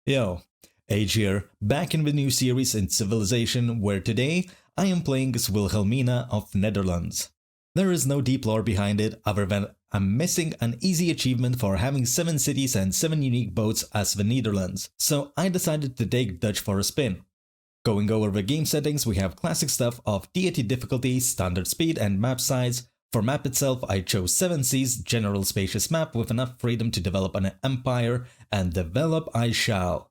Yo, Age here, back in the new series in Civilization, where today I am playing as Wilhelmina of Netherlands. There is no deep lore behind it other than I'm missing an easy achievement for having 7 cities and 7 unique boats as the Netherlands, so I decided to take Dutch for a spin. Going over the game settings, we have classic stuff of Deity difficulty, standard speed and map size. For map itself, I chose 7 seas, general spacious map with enough freedom to develop an empire, and develop I shall.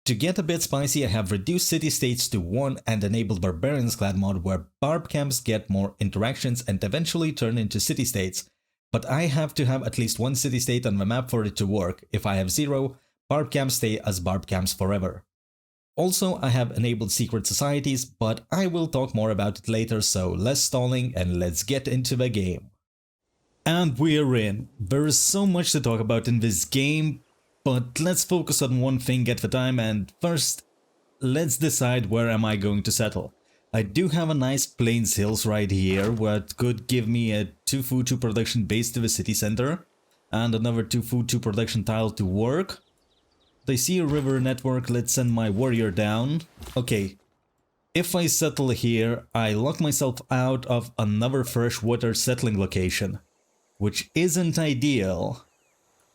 To get a bit spicy, I have reduced city-states to 1 and enabled Barbarians Clad mod where Barb camps get more interactions and eventually turn into city-states. But I have to have at least 1 city-state on the map for it to work. If I have 0, Barb camps stay as Barb camps forever. Also, I have enabled secret societies, but I will talk more about it later, so less stalling and let's get into the game. And we're in. There is so much to talk about in this game, but let's focus on one thing at a time, and first, let's decide where am I going to settle. I do have a nice Plains Hills right here, what could give me a 2 food 2 production base to the city center, and another 2 food 2 production tile to work. I see a river network, let's send my warrior down. Okay, if I settle here, I lock myself out of another freshwater settling location, which isn't ideal.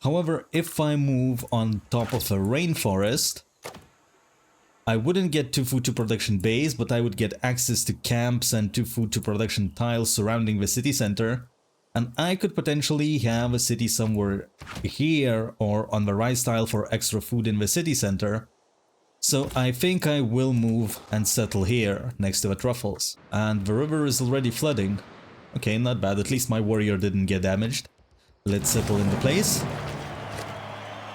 However, if I move on top of a rainforest, I wouldn't get 2 food 2 production base, but I would get access to camps and 2 food 2 production tiles surrounding the city center. And I could potentially have a city somewhere here or on the rice tile for extra food in the city center. So I think I will move and settle here next to the truffles. And the river is already flooding. Okay, not bad, at least my warrior didn't get damaged. Let's settle into place.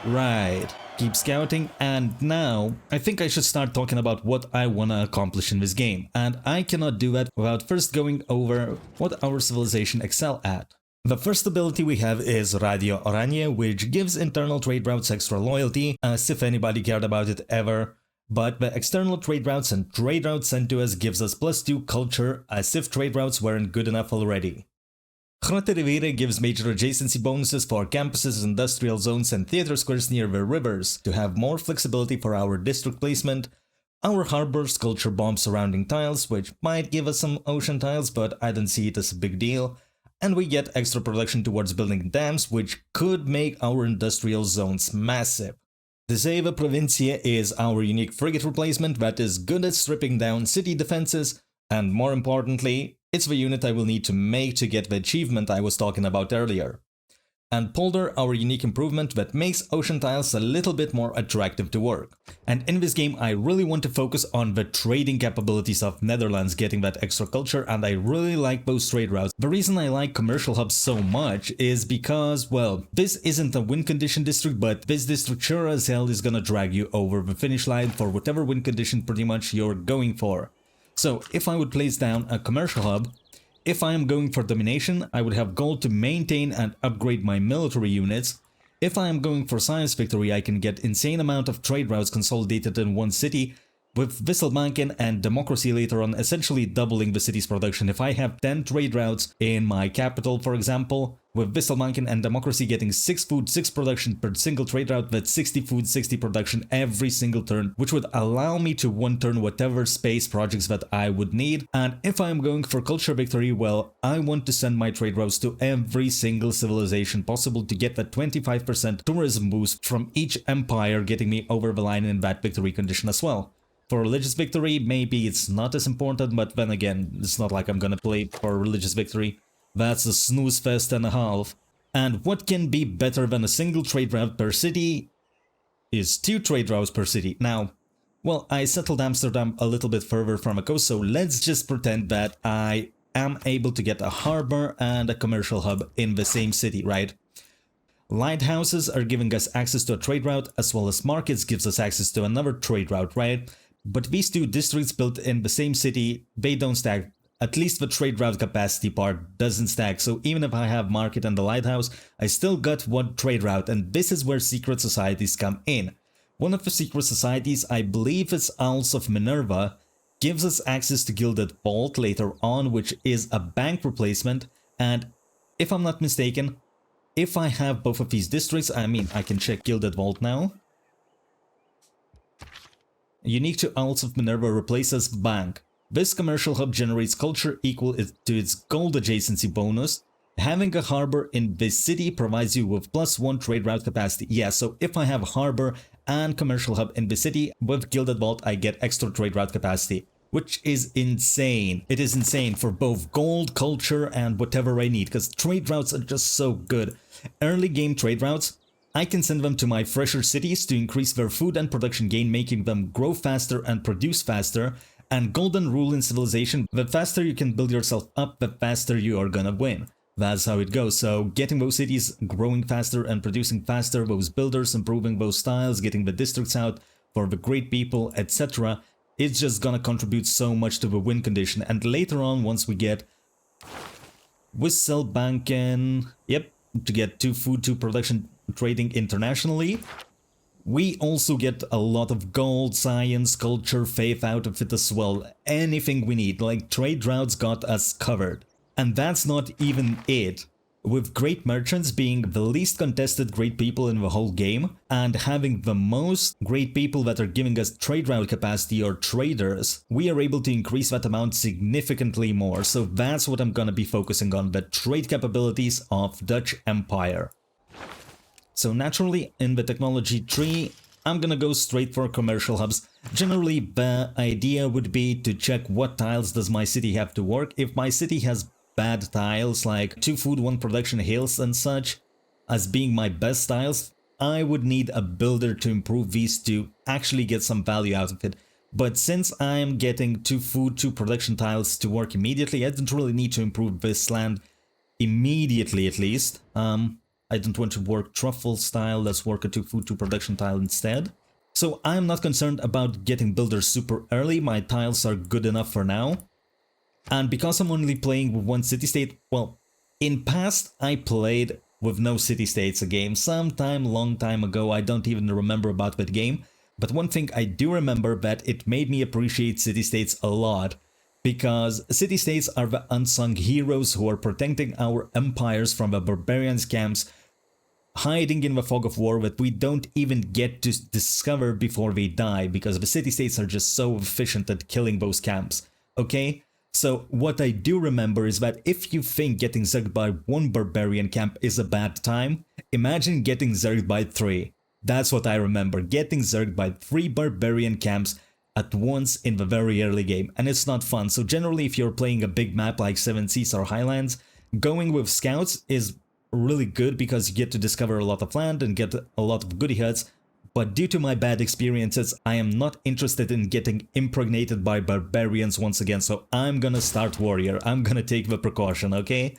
Right, keep scouting, and now I think I should start talking about what I want to accomplish in this game, and I cannot do that without first going over what our civilization excel at. The first ability we have is Radio Oranje, which gives internal trade routes extra loyalty, as if anybody cared about it ever, but the external trade routes and trade routes sent to us gives us +2 culture, as if trade routes weren't good enough already. Grote Rivieren gives major adjacency bonuses for campuses, industrial zones and theater squares near the rivers to have more flexibility for our district placement. Our harbors culture bombs surrounding tiles, which might give us some ocean tiles, but I don't see it as a big deal. And we get extra production towards building dams, which could make our industrial zones massive. The Zeven Provincie is our unique frigate replacement that is good at stripping down city defenses, and more importantly, it's the unit I will need to make to get the achievement I was talking about earlier. And Polder, our unique improvement that makes ocean tiles a little bit more attractive to work. And in this game I really want to focus on the trading capabilities of Netherlands getting that extra culture, and I really like those trade routes. The reason I like commercial hubs so much is because, well, this isn't a win condition district, but this district sure as hell is gonna drag you over the finish line for whatever win condition pretty much you're going for. So if I would place down a commercial hub, if I am going for domination, I would have gold to maintain and upgrade my military units. If I am going for science victory, I can get insane amount of trade routes consolidated in one city, with Wisselbanken and democracy later on essentially doubling the city's production. If I have 10 trade routes in my capital, for example, with Wisselbanken and democracy getting 6 food 6 production per single trade route, that's 60 food 60 production every single turn, which would allow me to one turn whatever space projects that I would need. And if I am going for culture victory, well, I want to send my trade routes to every single civilization possible to get that 25% tourism boost from each empire, getting me over the line in that victory condition as well. For religious victory, maybe it's not as important, but then again, it's not like I'm gonna play for religious victory. That's a snooze fest and a half. And what can be better than a single trade route per city is 2 trade routes per city. Now, well, I settled Amsterdam a little bit further from the coast, so let's just pretend that I am able to get a harbor and a commercial hub in the same city, right? Lighthouses are giving us access to a trade route, as well as markets gives us access to another trade route, right? But these 2 districts built in the same city, they don't stack. At least the trade route capacity part doesn't stack, so even if I have market and the lighthouse, I still got 1 trade route, and this is where secret societies come in. One of the secret societies, I believe it's Owls of Minerva, gives us access to Gilded Vault later on, which is a bank replacement, and if I'm not mistaken, if I have both of these districts, I mean, I can check Gilded Vault now. Unique to Owls of Minerva replaces Bank. This commercial hub generates culture equal to its gold adjacency bonus. Having a harbor in this city provides you with +1 trade route capacity. Yeah, so if I have harbor and commercial hub in the city, with Gilded Vault I get extra trade route capacity, which is insane. It is insane for both gold, culture, and whatever I need, because trade routes are just so good. Early game trade routes, I can send them to my fresher cities to increase their food and production gain, making them grow faster and produce faster. And golden rule in Civilization, the faster you can build yourself up, the faster you are gonna win. That's how it goes. So getting those cities growing faster and producing faster, those builders improving those styles, getting the districts out for the great people, etc. It's just gonna contribute so much to the win condition. And later on, once we get Whistle Banking, yep, to get 2 food, 2 production trading internationally, we also get a lot of gold, science, culture, faith out of it as well. Anything we need, like trade routes got us covered. And that's not even it. With great merchants being the least contested great people in the whole game, and having the most great people that are giving us trade route capacity or traders, we are able to increase that amount significantly more. So that's what I'm gonna be focusing on, the trade capabilities of Dutch Empire. So naturally, in the technology tree, I'm gonna go straight for commercial hubs. Generally, the idea would be to check what tiles does my city have to work. If my city has bad tiles like 2 food, 1 production hills and such as being my best tiles, I would need a builder to improve these to actually get some value out of it. But since I'm getting 2 food, 2 production tiles to work immediately, I don't really need to improve this land immediately at least. I don't want to work truffle style, let's work a 2 food, 2 production tile instead. So I'm not concerned about getting builders super early, my tiles are good enough for now. And because I'm only playing with 1 city-state, well, in past I played with no city-states a game sometime long time ago, I don't even remember about that game. But one thing I do remember that it made me appreciate city-states a lot, because city-states are the unsung heroes who are protecting our empires from the barbarians' camps, hiding in the fog of war that we don't even get to discover before they die, because the city-states are just so efficient at killing those camps, okay? So what I do remember is that if you think getting zerged by 1 barbarian camp is a bad time, imagine getting zerged by 3. That's what I remember, getting zerged by 3 barbarian camps at once in the very early game, and it's not fun. So generally, if you're playing a big map like 7 Seas or Highlands, going with scouts is really good because you get to discover a lot of land and get a lot of goodie huts. But due to my bad experiences, I am not interested in getting impregnated by barbarians once again, so I'm gonna start warrior. I'm gonna take the precaution, okay?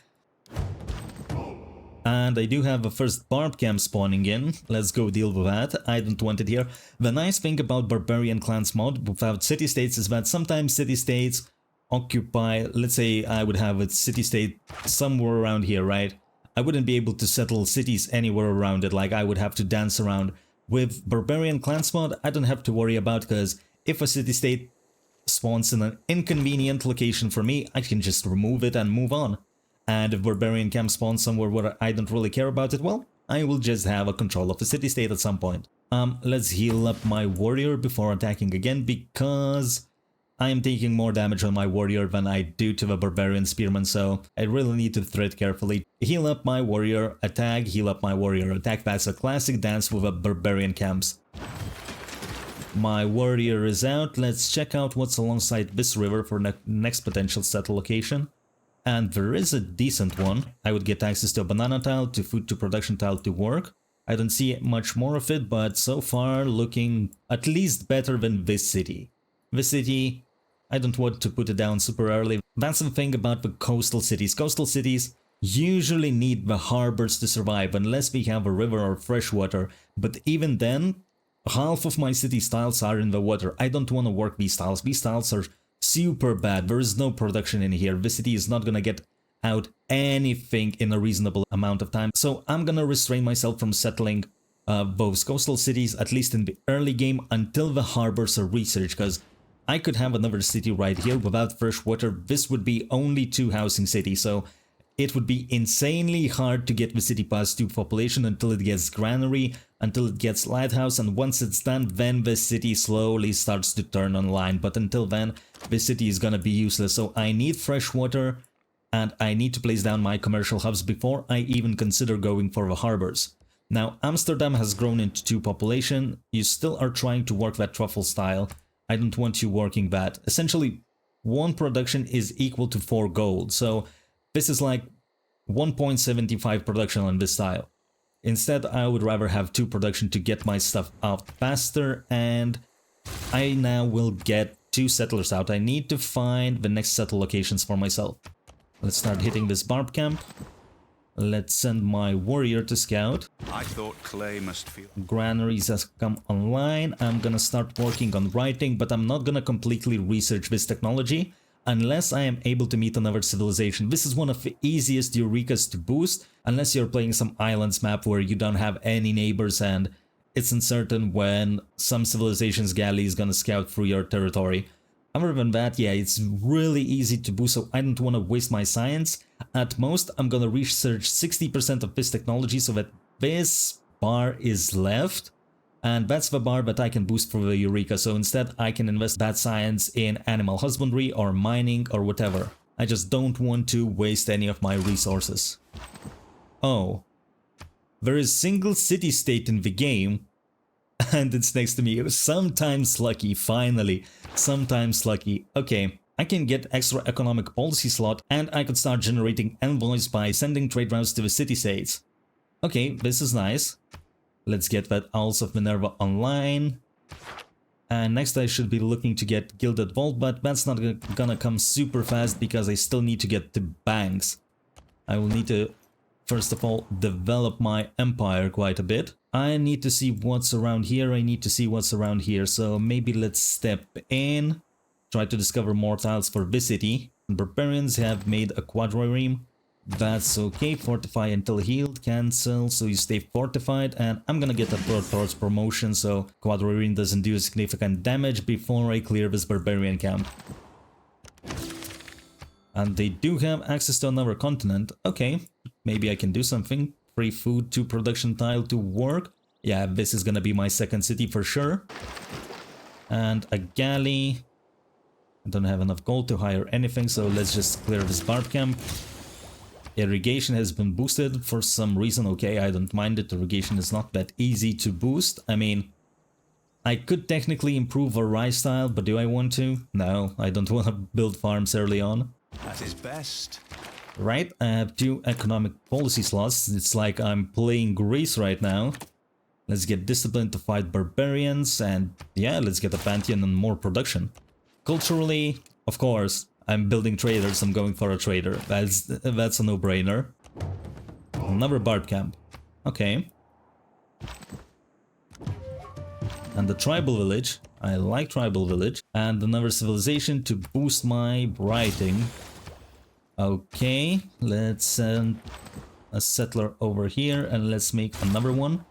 And I do have a first barb camp spawning in. Let's go deal with that. I don't want it here. The nice thing about Barbarian Clans mod without city-states is that sometimes city-states occupy, let's say I would have a city-state somewhere around here, right? I wouldn't be able to settle cities anywhere around it, like I would have to dance around. With Barbarian Clans mod, I don't have to worry about, because if a city-state spawns in an inconvenient location for me, I can just remove it and move on. And if Barbarian camp spawns somewhere where I don't really care about it, well, I will just have a control of a city-state at some point. Let's heal up my warrior before attacking again, because I am taking more damage on my warrior than I do to the Barbarian Spearman, so I really need to tread carefully. Heal up my warrior, attack, heal up my warrior, attack. That's a classic dance with a Barbarian camps. My warrior is out. Let's check out what's alongside this river for next potential settle location. And there is a decent one. I would get access to a banana tile, to food, to production tile to work. I don't see much more of it, but so far looking at least better than this city. This city, I don't want to put it down super early. That's the thing about the coastal cities. Coastal cities usually need the harbors to survive unless we have a river or fresh water. But even then, half of my city tiles are in the water. I don't want to work these tiles. These tiles are super bad. There is no production in here. This city is not gonna get out anything in a reasonable amount of time. So I'm gonna restrain myself from settling both coastal cities, at least in the early game, until the harbors are researched, because I could have another city right here without fresh water. This would be only 2 housing cities, so it would be insanely hard to get the city past 2 population until it gets granary, until it gets lighthouse, and once it's done, then the city slowly starts to turn online. But until then, the city is gonna be useless, so I need fresh water, and I need to place down my commercial hubs before I even consider going for the harbors. Now, Amsterdam has grown into 2 population. You still are trying to work that truffle style. I don't want you working that. Essentially, 1 production is equal to 4 gold, so this is like 1.75 production on this style. Instead, I would rather have 2 production to get my stuff out faster, and I now will get 2 settlers out. I need to find the next settle locations for myself. Let's start hitting this barb camp. Let's send my warrior to scout. I thought clay must feel. Granaries has come online. I'm gonna start working on writing, but I'm not gonna completely research this technology unless I am able to meet another civilization. This is one of the easiest Eurekas to boost, unless you're playing some islands map where you don't have any neighbors and it's uncertain when some civilization's galley is gonna scout through your territory. Other than that, yeah, it's really easy to boost, so I don't want to waste my science. At most, I'm gonna research 60% of this technology so that this bar is left. And that's the bar that I can boost for the Eureka, so instead I can invest that science in animal husbandry or mining or whatever. I just don't want to waste any of my resources. Oh. There is single city-state in the game, and it's next to me. Sometimes lucky, finally. Sometimes lucky. Okay, I can get extra economic policy slot, and I could start generating envoys by sending trade routes to the city-states. Okay, this is nice. Let's get that Owls of Minerva online. And next I should be looking to get Gilded Vault, but that's not gonna come super fast because I still need to get to banks. I will need to, first of all, develop my empire quite a bit. I need to see what's around here, I need to see what's around here, so maybe let's step in, try to discover more tiles for this city. Barbarians have made a quadrireme. That's okay, fortify until healed, cancel, so you stay fortified, and I'm gonna get a towards promotion so quadrireme doesn't do significant damage before I clear this barbarian camp. And they do have access to another continent. Okay, maybe I can do something. Free food to production tile to work. Yeah, this is gonna be my second city for sure. And a galley. I don't have enough gold to hire anything, so let's just clear this barb camp. Irrigation has been boosted for some reason. Okay, I don't mind it. Irrigation is not that easy to boost. I mean, I could technically improve a rice style, but do I want to? No, I don't want to build farms early on. That is best. Right, I have 2 economic policy slots. It's like I'm playing Greece right now. Let's get discipline to fight barbarians, and yeah, let's get a pantheon and more production. Culturally, of course, I'm building traders, I'm going for a trader. That's a no-brainer. Another barb camp. Okay. And the tribal village. I like tribal village. And another civilization to boost my writing. Okay, let's send a settler over here and let's make another one.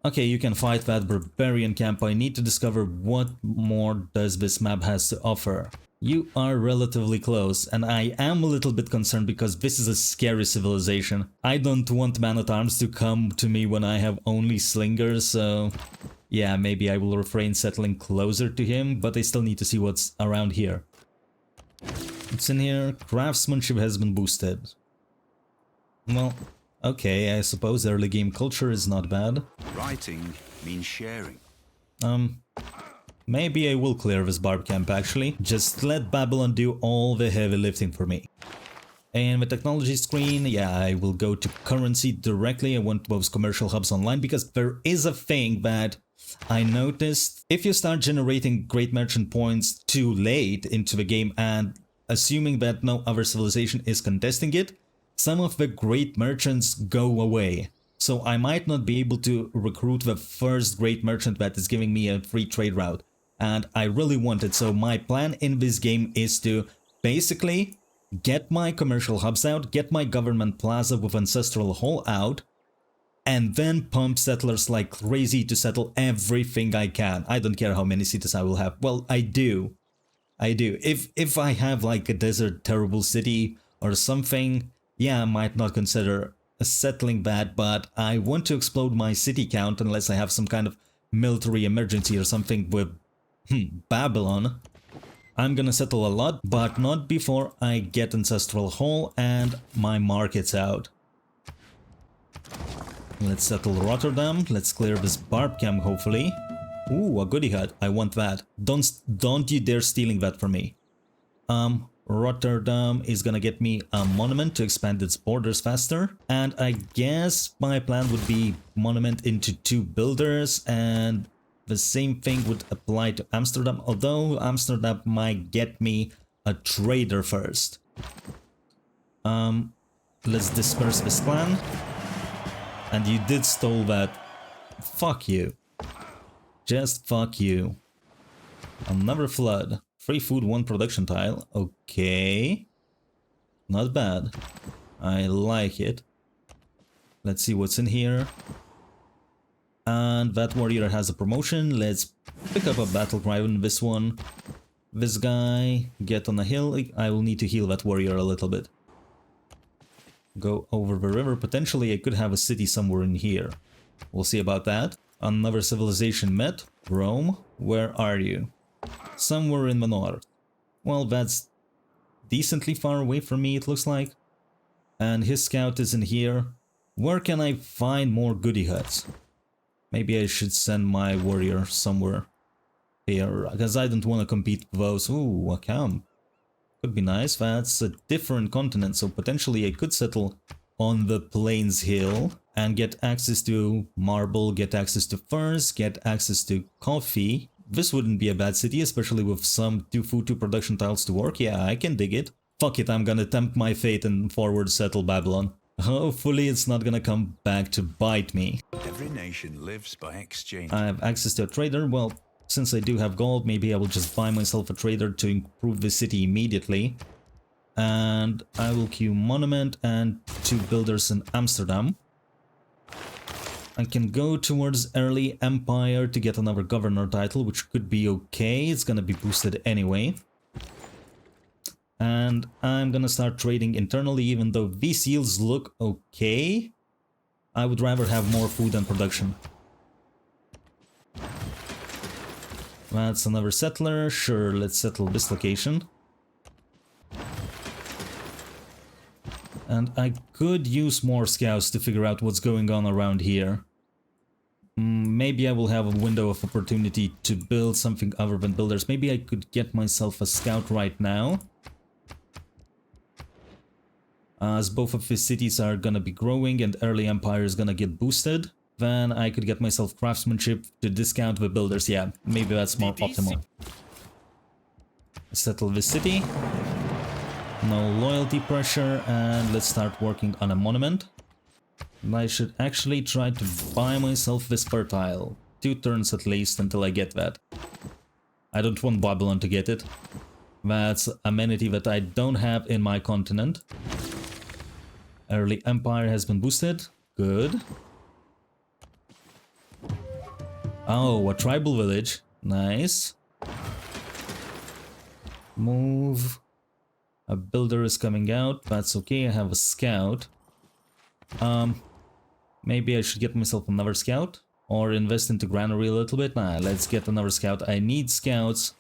Okay, you can fight that barbarian camp. I need to discover what more does this map has to offer. You are relatively close, and I am a little bit concerned because this is a scary civilization. I don't want man-at-arms to come to me when I have only slingers, so yeah, maybe I will refrain settling closer to him, but I still need to see what's around here. What's in here? Craftsmanship has been boosted. Well, okay, I suppose early game culture is not bad. Writing means sharing. Maybe I will clear this barb camp actually. Just let Babylon do all the heavy lifting for me. And the technology screen, yeah, I will go to currency directly. I want those commercial hubs online because there is a thing that I noticed. If you start generating great merchant points too late into the game and assuming that no other civilization is contesting it, some of the great merchants go away. So I might not be able to recruit the first great merchant that is giving me a free trade route. And I really want it, so my plan in this game is to basically get my commercial hubs out, get my government plaza with ancestral hall out, and then pump settlers like crazy to settle everything I can. I don't care how many cities I will have. Well, I do. If I have like a desert terrible city or something, yeah, I might not consider settling that, but I want to explode my city count unless I have some kind of military emergency or something with Babylon. I'm gonna settle a lot, but not before I get Ancestral Hall and my markets out. Let's settle Rotterdam. Let's clear this Barb camp, hopefully. Ooh, a goodie hut. I want that. Don't you dare stealing that from me. Rotterdam is gonna get me a monument to expand its borders faster. And I guess my plan would be monument into 2 builders, and the same thing would apply to Amsterdam, although Amsterdam might get me a trader first. Let's disperse this clan. And you did stole that. Fuck you. Just fuck you. Another flood. Free food, 1 production tile. Okay. Not bad. I like it. Let's see what's in here. And that warrior has a promotion. Let's pick up a battle cry in this one. This guy, get on a hill. I will need to heal that warrior a little bit. Go over the river. Potentially I could have a city somewhere in here. We'll see about that. Another civilization met. Rome, where are you? Somewhere in the north. Well, that's decently far away from me, it looks like. And his scout is in here. Where can I find more goodie huts? Maybe I should send my warrior somewhere here, because I don't want to compete with those. Ooh, a camp. Could be nice. That's a different continent, so potentially I could settle on the Plains Hill and get access to marble, get access to furs, get access to coffee. This wouldn't be a bad city, especially with some 2 food, 2 production tiles to work. Yeah, I can dig it. Fuck it, I'm gonna tempt my fate and forward settle Babylon. Hopefully it's not gonna come back to bite me. Every nation lives by exchange. I have access to a trader. Well, since I do have gold, maybe I will just buy myself a trader to improve the city immediately. And I will queue monument and 2 builders in Amsterdam. I can go towards early empire to get another governor title, which could be okay. It's gonna be boosted anyway. And I'm gonna start trading internally, even though these yields look okay. I would rather have more food and production. That's another settler. Sure, let's settle this location. And I could use more scouts to figure out what's going on around here. Maybe I will have a window of opportunity to build something other than builders. Maybe I could get myself a scout right now. As both of his cities are gonna be growing and early empire is gonna get boosted. Then I could get myself craftsmanship to discount the builders. Yeah, maybe that's more optimal. Settle this city. No loyalty pressure, and let's start working on a monument. I should actually try to buy myself this fertile. 2 turns at least until I get that. I don't want Babylon to get it. That's amenity that I don't have in my continent. Early empire has been boosted. Good. Oh, a tribal village. Nice. Move. A builder is coming out. That's okay. I have a scout. Maybe I should get myself another scout. Or invest into granary a little bit. Nah, let's get another scout. I need scouts.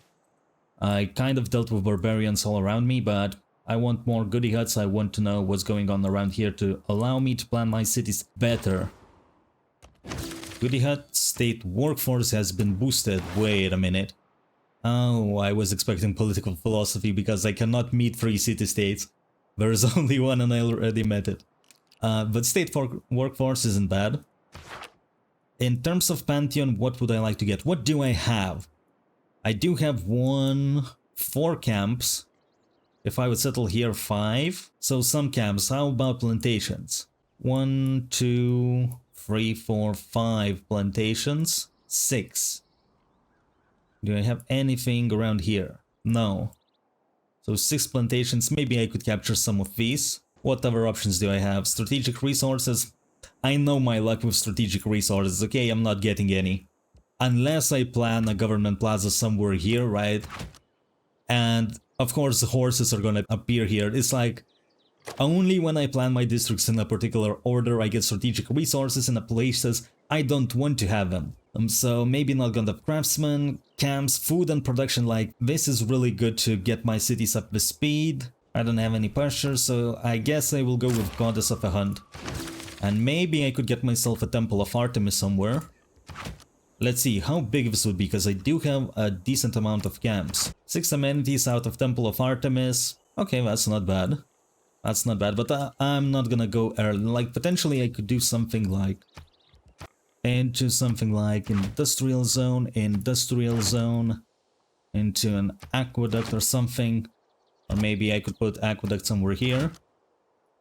I kind of dealt with barbarians all around me, but I want more goodie huts. I want to know what's going on around here to allow me to plan my cities better. Goodie hut state workforce has been boosted. Wait a minute. Oh, I was expecting political philosophy because I cannot meet 3 city-states. There's only one and I already met it. But state workforce isn't bad. In terms of Pantheon, what would I like to get? What do I have? I do have 4 camps. If I would settle here, 5. So some camps. How about plantations? 1, 2, 3, 4, 5 plantations. 6. Do I have anything around here? No. So 6 plantations. Maybe I could capture some of these. What other options do I have? Strategic resources. I know my luck with strategic resources. Okay, I'm not getting any. Unless I plan a government plaza somewhere here, right? And of course the horses are gonna appear here. It's like Only when I plan my districts in a particular order I get strategic resources in the places I don't want to have them. So maybe not gonna have craftsmen, camps, food and production. Like this is really good to get my cities up to speed. I don't have any pressure, so I guess I will go with Goddess of a Hunt. And maybe I could get myself a Temple of Artemis somewhere. Let's see how big this would be, because I do have a decent amount of camps. 6 amenities out of Temple of Artemis. Okay, that's not bad. That's not bad, but I'm not gonna go early. Like, potentially I could do something like... into something like industrial zone, into an aqueduct or something. Or maybe I could put aqueduct somewhere here.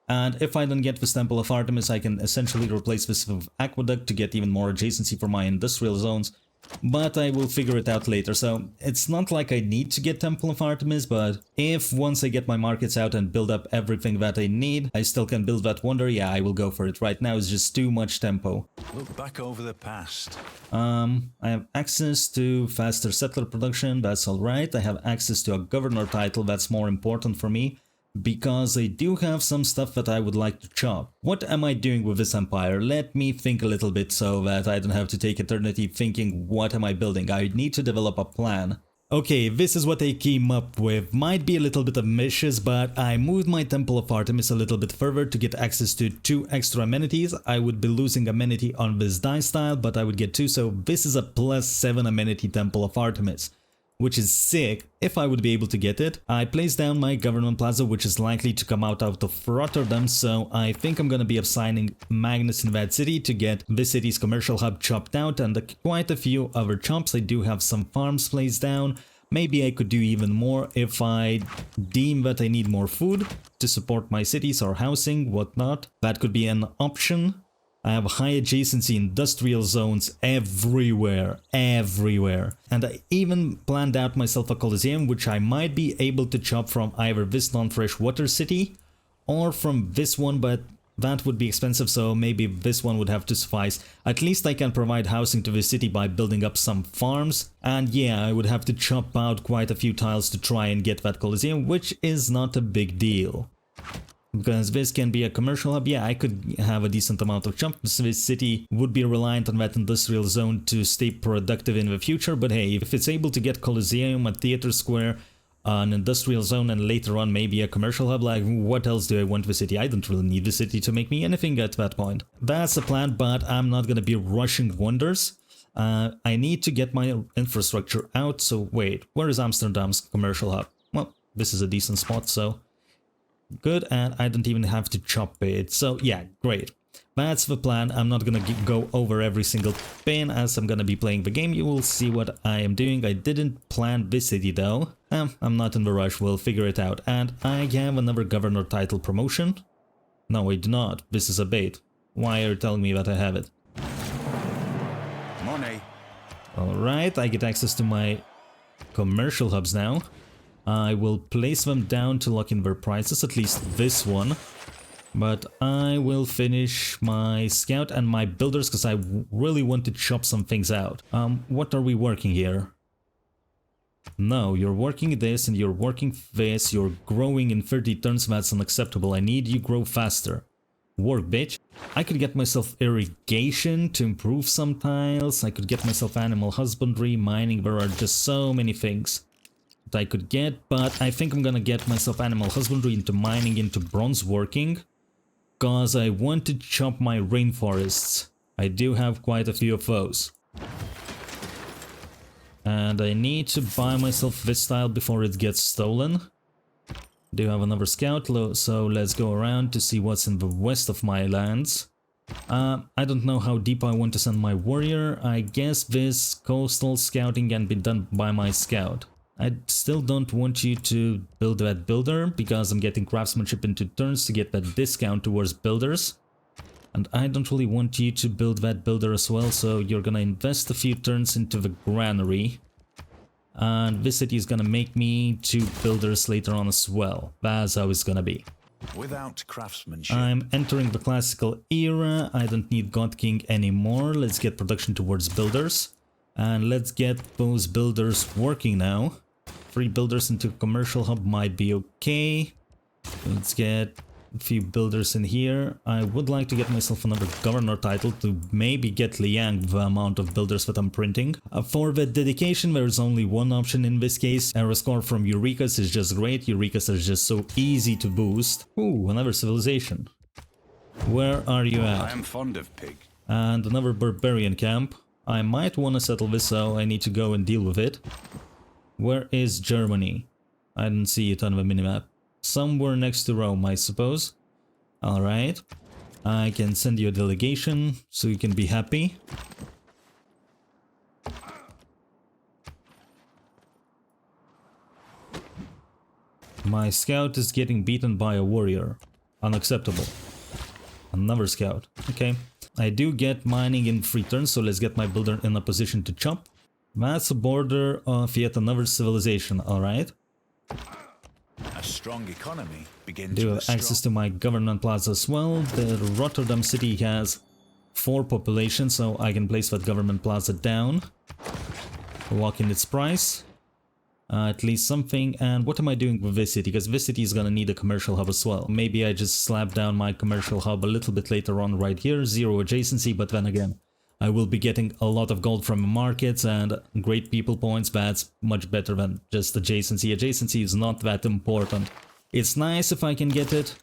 And if I don't get this Temple of Artemis, I can essentially replace this with aqueduct to get even more adjacency for my industrial zones. But I will figure it out later, so it's not like I need to get Temple of Artemis, but if once I get my markets out and build up everything that I need, I still can build that wonder, yeah, I will go for it. Right now it's just too much tempo. Look back over the past. I have access to faster settler production, that's alright. I have access to a governor title, that's more important for me, because I do have some stuff that I would like to chop. What am I doing with this empire? Let me think a little bit so that I don't have to take eternity thinking what am I building. I need to develop a plan. Okay, this is what I came up with. Might be a little bit ambitious, but I moved my Temple of Artemis a little bit further to get access to 2 extra amenities. I would be losing amenity on this die style, but I would get 2, so this is a +7 amenity Temple of Artemis, which is sick if I would be able to get it. I placed down my government plaza, which is likely to come out of Rotterdam, so I think I'm gonna be assigning Magnus in that city to get this city's commercial hub chopped out, and quite a few other chops. I do have some farms placed down. Maybe I could do even more if I deem that I need more food to support my cities or housing, whatnot. That could be an option. I have high adjacency industrial zones everywhere. And I even planned out myself a coliseum, which I might be able to chop from either this non-fresh water city or from this one, but that would be expensive, so maybe this one would have to suffice. At least I can provide housing to the city by building up some farms. And yeah, I would have to chop out quite a few tiles to try and get that coliseum, which is not a big deal. Because this can be a commercial hub, yeah, I could have a decent amount of jumps. This city would be reliant on that industrial zone to stay productive in the future, but hey, if it's able to get Coliseum, a theater square, an industrial zone, and later on maybe a commercial hub, like what else do I want the city? I don't really need the city to make me anything at that point. That's the plan, but I'm not gonna be rushing wonders. I need to get my infrastructure out, so wait, where is Amsterdam's commercial hub? Well, this is a decent spot, so... good, and I don't even have to chop it, so yeah, great. That's the plan. I'm not gonna go over every single pin as I'm gonna be playing the game. You will see what I am doing. I didn't plan this city though. I'm not in the rush, we'll figure it out. And I have another governor title promotion. No, I do not. This is a bait. Why are you telling me that I have it? Money. Alright, I get access to my commercial hubs now. I will place them down to lock in their prices, at least this one. But I will finish my scout and my builders because I really want to chop some things out. What are we working here? No, you're working this and you're working this. You're growing in 30 turns, that's unacceptable. I need you grow faster. Work, bitch. I could get myself irrigation to improve some tiles. I could get myself animal husbandry, mining. There are just so many things that I could get, but I think I'm gonna get myself animal husbandry into mining, into bronze working, because I want to chop my rainforests. I do have quite a few of those. And I need to buy myself this tile before it gets stolen. Do have another scout, so let's go around to see what's in the west of my lands. I don't know how deep I want to send my warrior. I guess this coastal scouting can be done by my scout. I still don't want you to build that builder, because I'm getting craftsmanship into turns to get that discount towards builders. And I don't really want you to build that builder as well, so you're gonna invest a few turns into the granary. And this city is gonna make me 2 builders later on as well. That's how it's gonna be. Without craftsmanship. I'm entering the classical era. I don't need God King anymore. Let's get production towards builders. And let's get those builders working now. 3 builders into commercial hub might be okay. Let's get a few builders in here. I would like to get myself another governor title to maybe get Liang the amount of builders that I'm printing. For the dedication, there is only one option in this case. Error score from Eurekas is just great. Eurekas is just so easy to boost. Ooh, another civilization. Where are you at? I am fond of pig. And another barbarian camp. I might want to settle this, so I need to go and deal with it. Where is Germany? I didn't see it on the minimap. Somewhere next to Rome, I suppose. Alright. I can send you a delegation, so you can be happy. My scout is getting beaten by a warrior. Unacceptable. Another scout. Okay. I do get mining in 3 turns, so let's get my builder in a position to chop. That's a border of yet another civilization, alright. A strong economy begins Do with have access to my government plaza as well. The Rotterdam city has 4 population, so I can place that government plaza down. Lock in its price. At least something. And what am I doing with this city? Because this city is gonna need a commercial hub as well. Maybe I just slap down my commercial hub a little bit later on right here. 0 adjacency, but then again, I will be getting a lot of gold from markets and great people points. That's much better than just adjacency. Adjacency is not that important. It's nice if I can get it,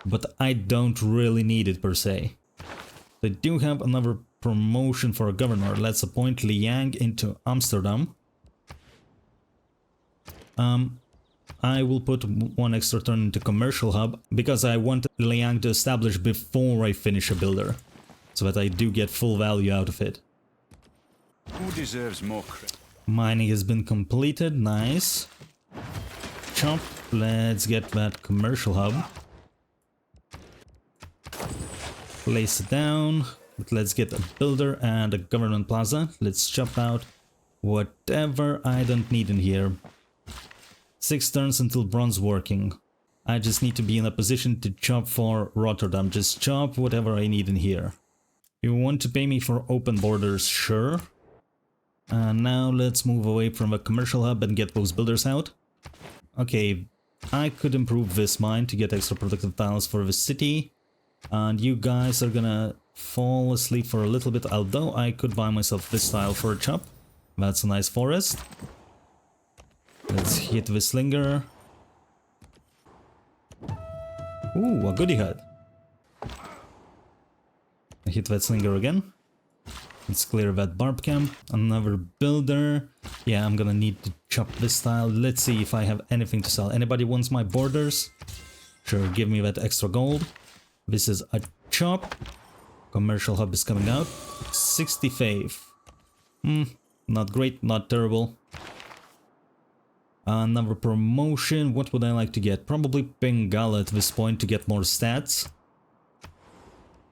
but I don't really need it per se. They do have another promotion for a governor. Let's appoint Liang into Amsterdam. I will put 1 extra turn into commercial hub because I want Liang to establish before I finish a builder, so that I do get full value out of it. Who deserves more credit? Mining has been completed, nice. Chop, let's get that commercial hub. Place it down, but let's get a builder and a government plaza. Let's chop out whatever I don't need in here. 6 turns until bronze working. I just need to be in a position to chop for Rotterdam. Just chop whatever I need in here. You want to pay me for open borders? Sure. And now let's move away from the commercial hub and get those builders out. Okay, I could improve this mine to get extra productive tiles for the city. And you guys are gonna fall asleep for a little bit, although I could buy myself this tile for a chop. That's a nice forest. Let's hit the slinger. Ooh, a goodie hut. I hit that slinger again. Let's clear that barb camp. Another builder. Yeah, I'm gonna need to chop this tile. Let's see if I have anything to sell. Anybody wants my borders? Sure, give me that extra gold. This is a chop. Commercial hub is coming out. 65. Not great, not terrible. Another promotion. What would I like to get? Probably Bengala at this point to get more stats.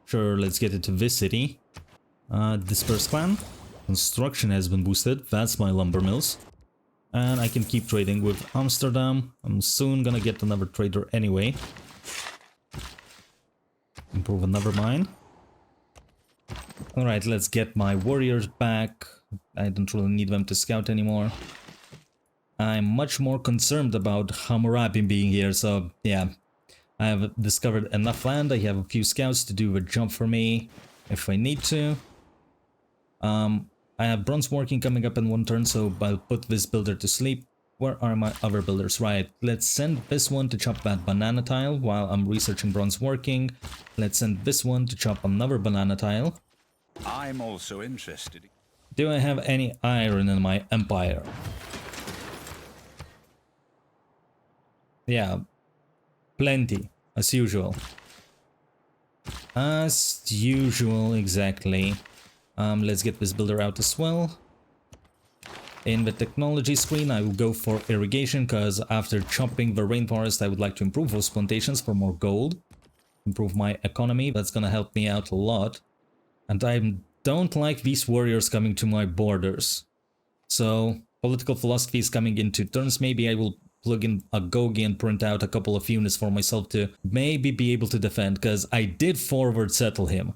Sure, let's get it to this city. Disperse clan. Construction has been boosted. That's my lumber mills. And I can keep trading with Amsterdam. I'm soon gonna get another trader anyway. Improve another mine. Alright, let's get my warriors back. I don't really need them to scout anymore. I'm much more concerned about Hammurabi being here, so yeah. I have discovered enough land. I have a few scouts to do the job for me if I need to. I have bronze working coming up in 1 turn, so I'll put this builder to sleep. Where are my other builders? Right, let's send this one to chop that banana tile while I'm researching bronze working. Let's send this one to chop another banana tile. I'm also interested. Do I have any iron in my empire? Yeah, plenty, as usual. As usual, exactly. Let's get this builder out as well. In the technology screen, I will go for irrigation, because after chopping the rainforest, I would like to improve those plantations for more gold. Improve my economy, that's gonna help me out a lot. And I don't like these warriors coming to my borders. So, political philosophy is coming in 2 turns. Maybe I will plug in a Gogi and print out a couple of units for myself to maybe be able to defend, because I did forward settle him.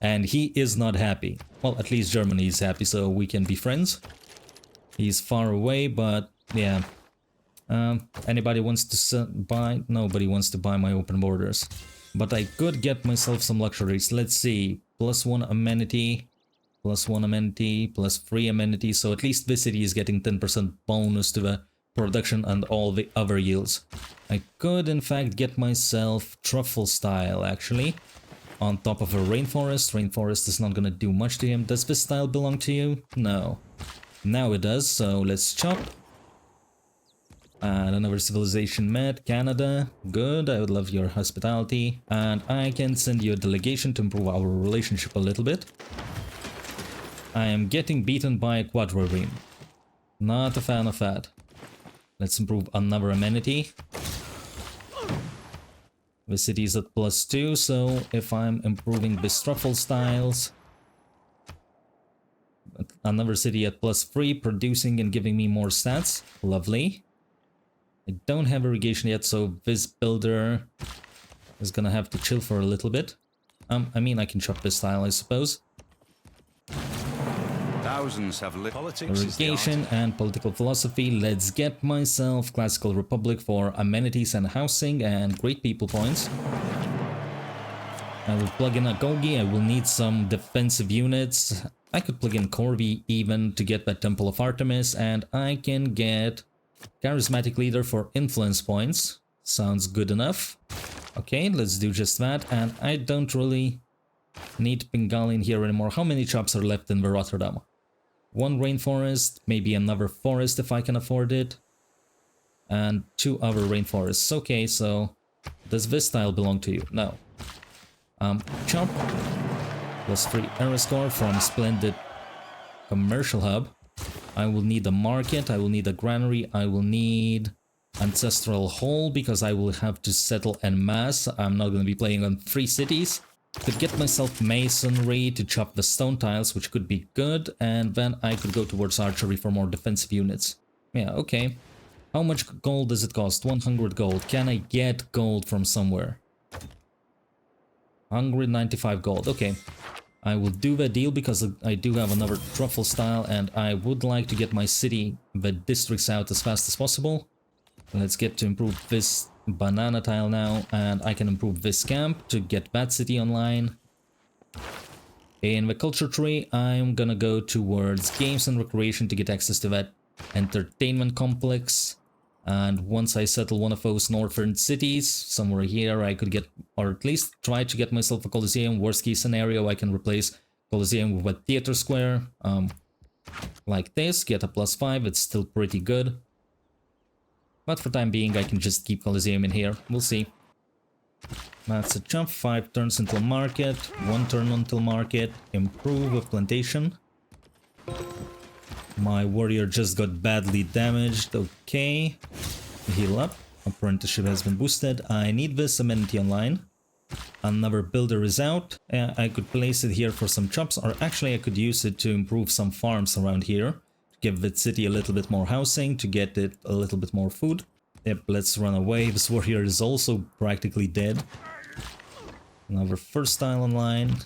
And he is not happy. Well, at least Germany is happy, so we can be friends. He's far away, but yeah. Anybody wants to buy? Nobody wants to buy my open borders. But I could get myself some luxuries. Let's see. +1 amenity, +1 amenity, +3 amenity. So at least this city is getting 10% bonus to the production and all the other yields. I could in fact get myself truffle style actually. On top of a rainforest. Rainforest is not gonna do much to him. Does this style belong to you? No. Now it does, so let's chop. And another civilization met, Canada. Good, I would love your hospitality. And I can send you a delegation to improve our relationship a little bit. I am getting beaten by a quadrireme. Not a fan of that. Let's improve another amenity. The city is at +2, so if I'm improving this truffle styles... Another city at +3, producing and giving me more stats. Lovely. I don't have irrigation yet, so this builder is gonna have to chill for a little bit. I mean, I can chop this style, I suppose. Thousands have lived. Politics Irrigation and political philosophy. Let's get myself Classical Republic for amenities and housing and great people points. I will plug in a Gogi. I will need some defensive units. I could plug in Corvi even to get that Temple of Artemis, and I can get Charismatic Leader for influence points. Sounds good enough. Okay, let's do just that, and I don't really need Bengali in here anymore. How many chops are left in the Rotterdam? One rainforest, maybe another forest if I can afford it, and 2 other rainforests. Okay, so does this style belong to you? No. Chop. +3 error score from Splendid Commercial Hub. I will need a market, I will need a granary, I will need Ancestral Hall because I will have to settle en masse. I'm not going to be playing on 3 cities. Could get myself Masonry to chop the stone tiles, which could be good, and then I could go towards Archery for more defensive units. Yeah, okay. How much gold does it cost? 100 gold. Can I get gold from somewhere? 195 gold, okay. I will do the deal because I do have another truffle style and I would like to get my city, the districts out as fast as possible. Let's get to improve this banana tile now, and I can improve this camp to get that city online. In the culture tree, I'm gonna go towards games and recreation to get access to that entertainment complex. And once I settle one of those northern cities, somewhere here, I could get, or at least try to get myself a Colosseum. Worst case scenario, I can replace Colosseum with a theater square. Like this, get a +5, it's still pretty good. But for time being, I can just keep Colosseum in here, we'll see. That's a jump, 5 turns until market, 1 turn until market, improve with plantation. My warrior just got badly damaged, okay. Heal up, apprenticeship has been boosted, I need this amenity online. Another builder is out, I could place it here for some chops, or actually I could use it to improve some farms around here. Give the city a little bit more housing, to get it a little bit more food. Yep, let's run away, this warrior is also practically dead. Another first tile online.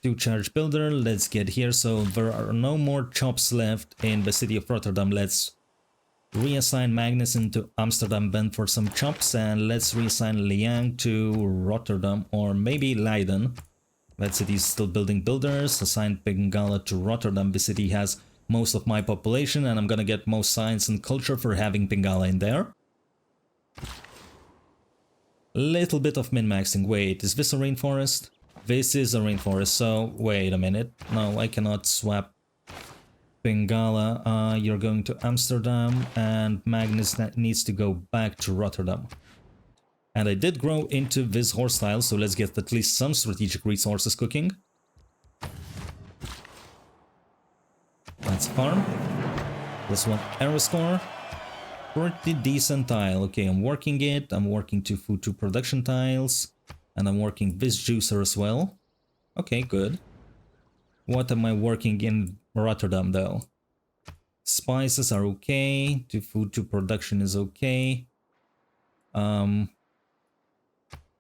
2 charge builder, let's get here, so there are no more chops left in the city of Rotterdam. Let's reassign Magnuson to Amsterdam then for some chops, and let's reassign Liang to Rotterdam, or maybe Leiden. That city is still building builders. Assign Bengala to Rotterdam. The city has most of my population, and I'm gonna get most science and culture for having Bengala in there. Little bit of min-maxing. Wait, is this a rainforest? This is a rainforest, so wait a minute. No, I cannot swap Bengala. You're going to Amsterdam, and Magnus needs to go back to Rotterdam. And I did grow into this horse style, so let's get at least some strategic resources cooking. That's farm. +1 arrow score. Pretty decent tile. Okay, I'm working it. I'm working 2 food, 2 production tiles. And I'm working this juicer as well. Okay, good. What am I working in Rotterdam though? Spices are okay. 2 food, 2 production is okay.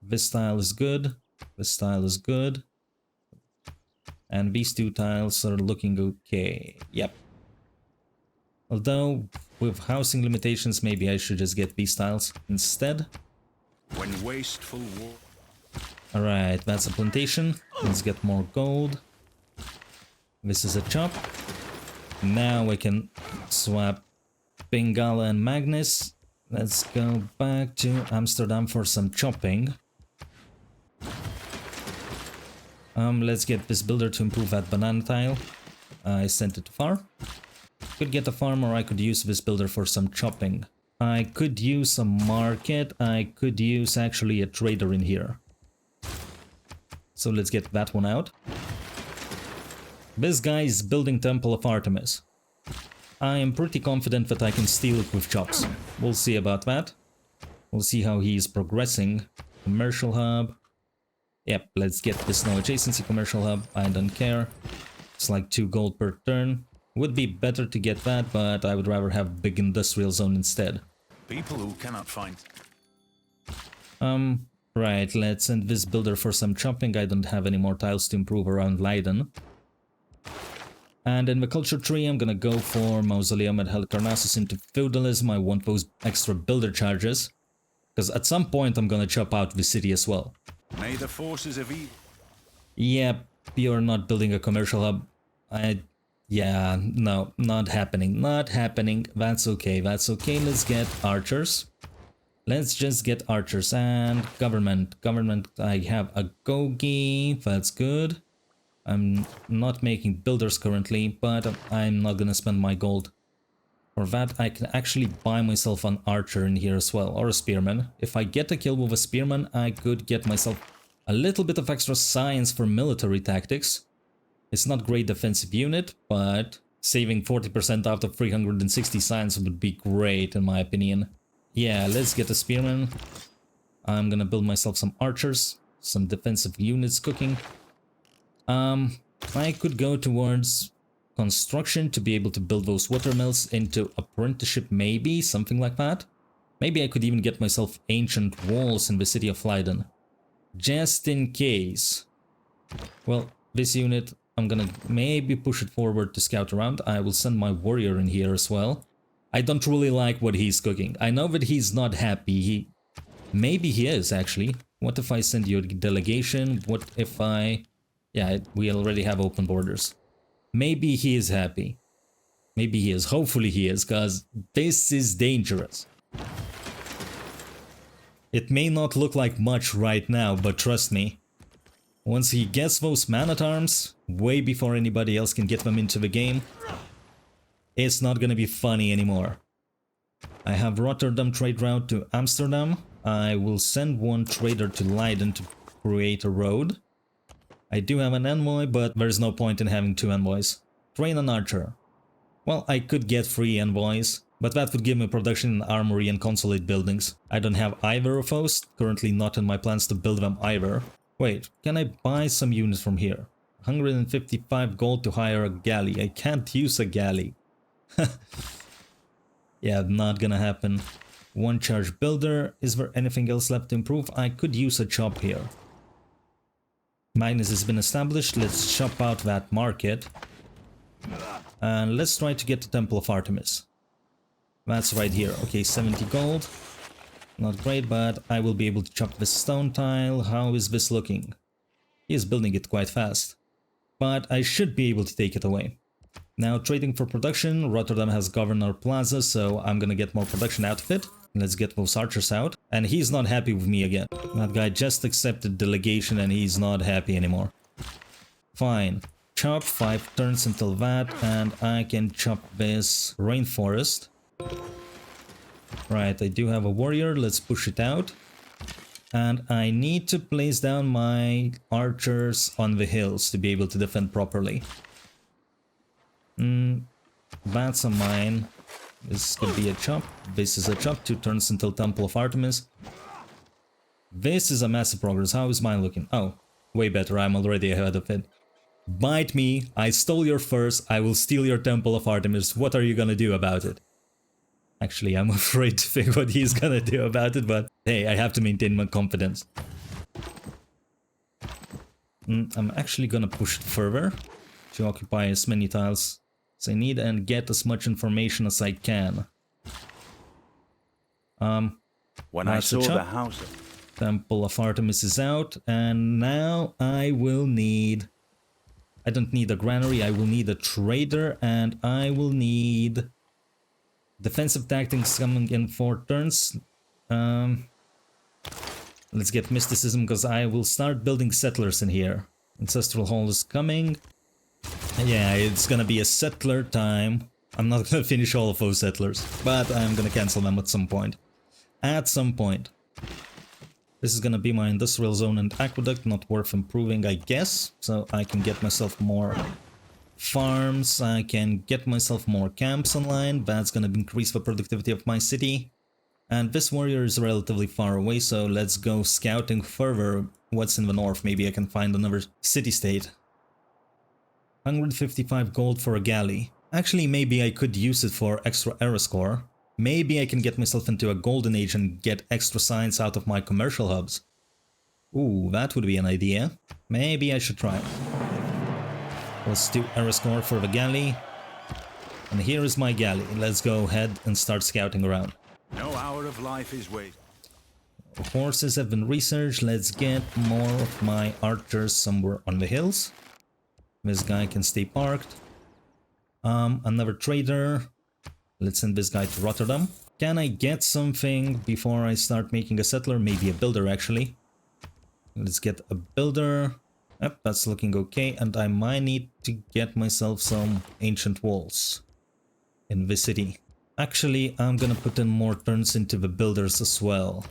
This tile is good. This tile is good. And these 2 tiles are looking okay. Yep. Although with housing limitations, maybe I should just get these tiles instead. When wasteful war. Alright, that's a plantation. Let's get more gold. This is a chop. Now we can swap Bengala and Magnus. Let's go back to Amsterdam for some chopping. Let's get this builder to improve that banana tile. I sent it too far. Could get a farm, or I could use this builder for some chopping. I could use a market. I could use actually a trader in here. So let's get that one out. This guy is building Temple of Artemis. I am pretty confident that I can steal it with chops. We'll see about that. We'll see how he is progressing. Commercial hub. Yep, let's get this no adjacency commercial hub. I don't care. It's like 2 gold per turn. Would be better to get that, but I would rather have big industrial zone instead. People who cannot find. Right, let's send this builder for some chopping. I don't have any more tiles to improve around Leiden. And in the culture tree, I'm gonna go for Mausoleum and Halicarnassus into feudalism. I want those extra builder charges, because at some point I'm gonna chop out the city as well. May the forces of evil. Yep, you're not building a commercial hub. Yeah, no, not happening, not happening. That's okay, that's okay. Let's get archers. Let's just get archers and government. Government, I have a Gogi, that's good. I'm not making builders currently, but I'm not gonna spend my gold. For that, I can actually buy myself an archer in here as well, or a spearman. If I get a kill with a spearman, I could get myself a little bit of extra science for military tactics. It's not great defensive unit, but saving 40% out of 360 science would be great in my opinion. Yeah, let's get a spearman. I'm gonna build myself some archers, some defensive units cooking. I could go towards construction to be able to build those watermills into apprenticeship, maybe, something like that. Maybe I could even get myself ancient walls in the city of Leiden. Just in case. Well, this unit, I'm gonna maybe push it forward to scout around. I will send my warrior in here as well. I don't really like what he's cooking. I know that he's not happy. Maybe he is, actually. What if I send you a delegation? What if I... Yeah, we already have open borders. Maybe he is happy. Maybe he is. Hopefully he is, because this is dangerous. It may not look like much right now, but trust me. Once he gets those man-at-arms, way before anybody else can get them into the game, it's not gonna be funny anymore. I have Rotterdam trade route to Amsterdam. I will send one trader to Leiden to create a road. I do have an envoy, but there's no point in having 2 envoys. Train an archer. Well, I could get 3 envoys, but that would give me production in armory and consulate buildings. I don't have either of those, currently not in my plans to build them either. Wait, can I buy some units from here? 155 gold to hire a galley. I can't use a galley. Yeah, not gonna happen. 1 charge builder. Is there anything else left to improve? I could use a chop here. Magnus has been established. Let's chop out that market. And let's try to get the Temple of Artemis. That's right here. Okay, 70 gold. Not great, but I will be able to chop this stone tile. How is this looking? He is building it quite fast. But I should be able to take it away. Now, trading for production. Rotterdam has Governor Plaza, so I'm gonna get more production out of it. Let's get those archers out. And he's not happy with me again. That guy just accepted delegation and he's not happy anymore. Fine. Chop 5 turns until that, and I can chop this rainforest. Right, I do have a warrior. Let's push it out. And I need to place down my archers on the hills to be able to defend properly. That's a mine. This could be a chop. This is a chop. 2 turns until Temple of Artemis. This is a massive progress. How is mine looking? Oh, way better. I'm already ahead of it. Bite me. I stole your first. I will steal your Temple of Artemis. What are you gonna do about it? Actually, I'm afraid to think what he's gonna do about it, but hey, I have to maintain my confidence. I'm actually gonna push it further to occupy as many tiles as I need and get as much information as I can. When I Master saw the Chuck. house, Temple of Artemis is out, and now I will need... I don't need a granary, I will need a trader, and I will need... defensive tactics coming in 4 turns. Let's get mysticism, because I will start building settlers in here. Ancestral Hall is coming. Yeah, it's gonna be a settler time. I'm not gonna finish all of those settlers, but I'm gonna cancel them at some point. At some point. This is gonna be my industrial zone and aqueduct, not worth improving, I guess. So I can get myself more farms, I can get myself more camps online. That's gonna increase the productivity of my city. And this warrior is relatively far away, so let's go scouting further what's in the north. Maybe I can find another city-state. 155 gold for a galley. Actually, maybe I could use it for extra era score. Maybe I can get myself into a golden age and get extra science out of my commercial hubs. Ooh, that would be an idea. Maybe I should try it. Let's do era score for the galley. And here is my galley. Let's go ahead and start scouting around. no hour of life is wasted. Horses have been researched. Let's get more of my archers somewhere on the hills. This guy can stay parked. Another trader. Let's send this guy to Rotterdam. Can I get something before I start making a settler? Maybe a builder, actually. Let's get a builder. Yep, that's looking okay. And I might need to get myself some ancient walls in this city. Actually, I'm gonna put in more turns into the builders as well.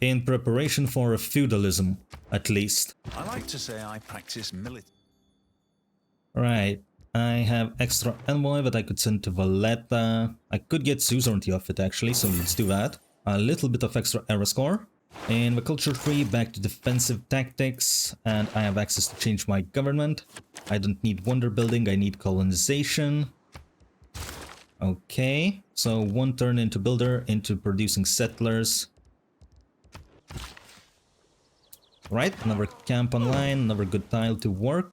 In preparation for a feudalism, at least. I like to say I practice military. Right. I have extra Envoy that I could send to Valletta. I could get suzerainty off it actually, so let's do that. A little bit of extra era score. In the culture tree, back to defensive tactics, and I have access to change my government. I don't need wonder building, I need colonization. Okay, so 1 turn into builder, into producing settlers. Right, another camp online, another good tile to work.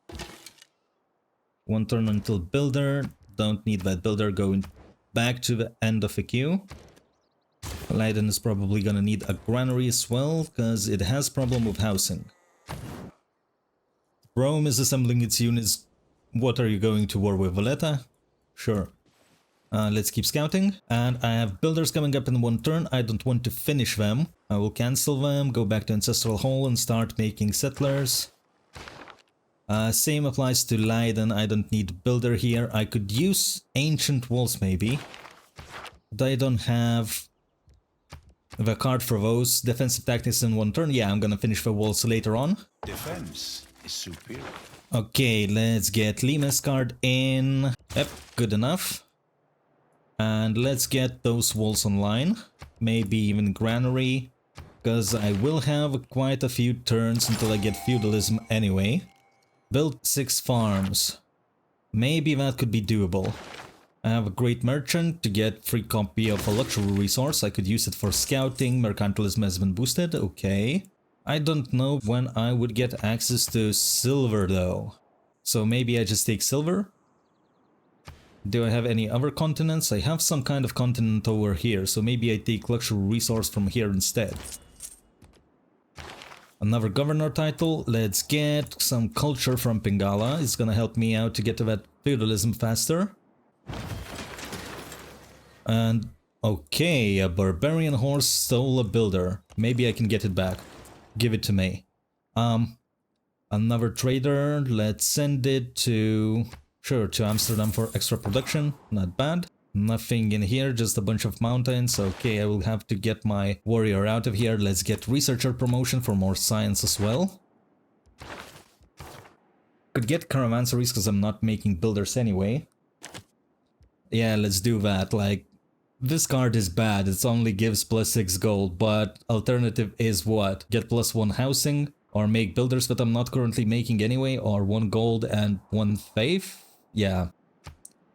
1 turn until builder, don't need that builder, going back to the end of the queue. Leiden is probably gonna need a granary as well, because it has problem with housing. Rome is assembling its units. What are you going to war with, Valletta? Sure. Let's keep scouting. And I have builders coming up in 1 turn. I don't want to finish them. I will cancel them, go back to Ancestral Hall and start making settlers. Same applies to Leiden. I don't need builder here. I could use ancient walls maybe. But I don't have the card for those. Defensive tactics in 1 turn. Yeah, I'm gonna finish the walls later on. Defense is superior. Okay, let's get Lima's card in. Yep, good enough. And let's get those walls online. Maybe even granary. Because I will have quite a few turns until I get feudalism anyway. Build 6 farms. Maybe that could be doable. I have a great merchant to get free copy of a luxury resource. I could use it for scouting. Mercantilism has been boosted. Okay. I don't know when I would get access to silver though. So maybe I just take silver. Do I have any other continents? I have some kind of continent over here. So maybe I take luxury resource from here instead. Another governor title. Let's get some culture from Pingala. It's gonna help me out to get to that feudalism faster. And okay, a barbarian horse stole a builder. Maybe I can get it back. Give it to me. Another trader. Let's send it to... Sure, to Amsterdam for extra production. Not bad. Nothing in here, just a bunch of mountains. Okay, I will have to get my warrior out of here. Let's get researcher promotion for more science as well. Could get caravansaries because I'm not making builders anyway. Yeah, let's do that. Like, this card is bad. It only gives +6 gold, but alternative is what? Get +1 housing, or make builders that I'm not currently making anyway, or 1 gold and 1 faith? Yeah.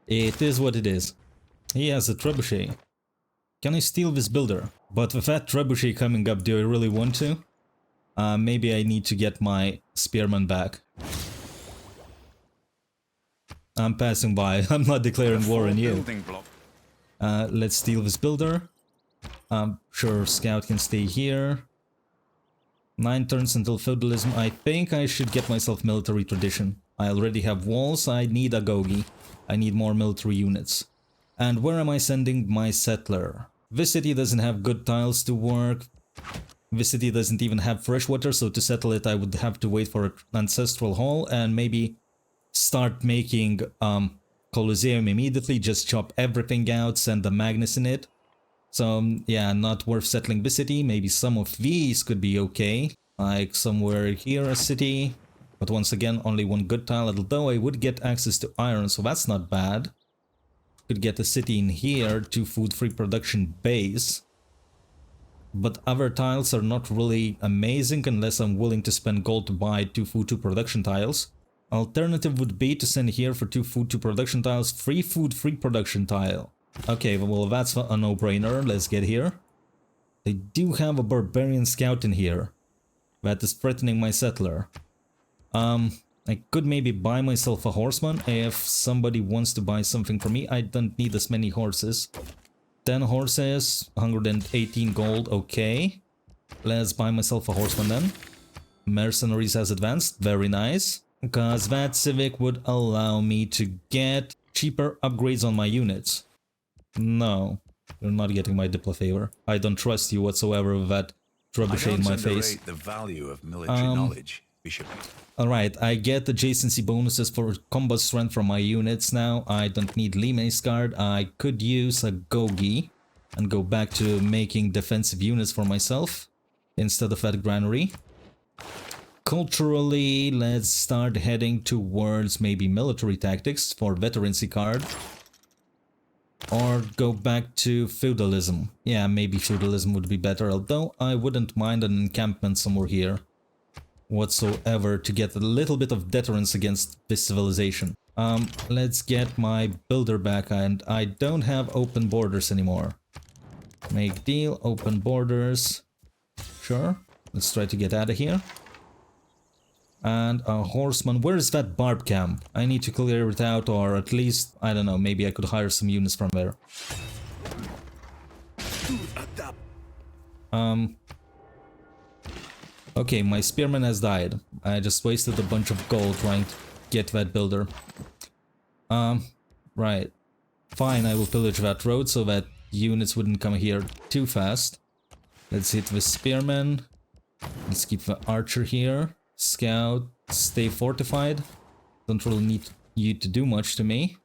It is what it is. He has a trebuchet. Can I steal this builder? But with that trebuchet coming up, do I really want to? Maybe I need to get my spearman back. I'm passing by. I'm not declaring war on you. Let's steal this builder. Sure, scout can stay here. 9 turns until feudalism. I think I should get myself military tradition. I already have walls, I need a Gogi. I need more military units. And where am I sending my settler? This city doesn't have good tiles to work. This city doesn't even have fresh water, so to settle it I would have to wait for an ancestral hall and maybe start making Colosseum immediately, just chop everything out, send the Magnus in it. So yeah, not worth settling this city. Maybe some of these could be okay, like somewhere here a city, but once again only one good tile, although I would get access to iron, so that's not bad. Could get a city in here, 2 food free production base, but other tiles are not really amazing unless I'm willing to spend gold to buy 2 food 2 production tiles. Alternative would be to send here for 2 food 2 production tiles, 3 food 3 production tile. Okay, well that's a no-brainer, let's get here. They do have a barbarian scout in here that is threatening my settler. I could maybe buy myself a horseman if somebody wants to buy something from me. I don't need as many horses. 10 horses, 118 gold, okay. Let's buy myself a horseman then. Mercenaries has advanced, very nice. Because that civic would allow me to get cheaper upgrades on my units. No, you're not getting my Diplo favor. I don't trust you whatsoever with that trebuchet in my face. The value of military knowledge, Bishop. Alright, I get adjacency bonuses for combat strength from my units now. I don't need Lime's card. I could use a Gogi and go back to making defensive units for myself instead of that granary. Culturally, let's start heading towards maybe military tactics for veterancy card. Or go back to feudalism. Yeah, maybe feudalism would be better, although I wouldn't mind an encampment somewhere here whatsoever to get a little bit of deterrence against this civilization. Let's get my builder back, and I don't have open borders anymore. Make deal, open borders. Sure, let's try to get out of here. And a horseman. Where is that barb camp? I need to clear it out, or at least, I don't know, maybe I could hire some units from there. Okay, my spearman has died. I just wasted a bunch of gold trying to get that builder. Right. Fine, I will pillage that road so that units wouldn't come here too fast. Let's hit the spearman. Let's keep the archer here. Scout, stay fortified. Don't really need you to do much to me.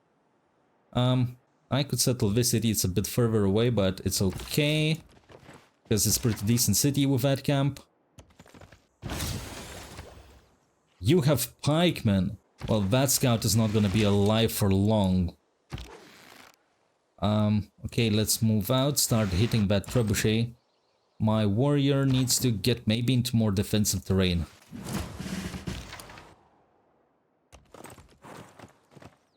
I could settle this city, it's a bit further away, but it's okay. Because it's a pretty decent city with that camp. You have pikemen. Well, that scout is not gonna be alive for long. Okay, let's move out, start hitting that trebuchet. My warrior needs to get maybe into more defensive terrain.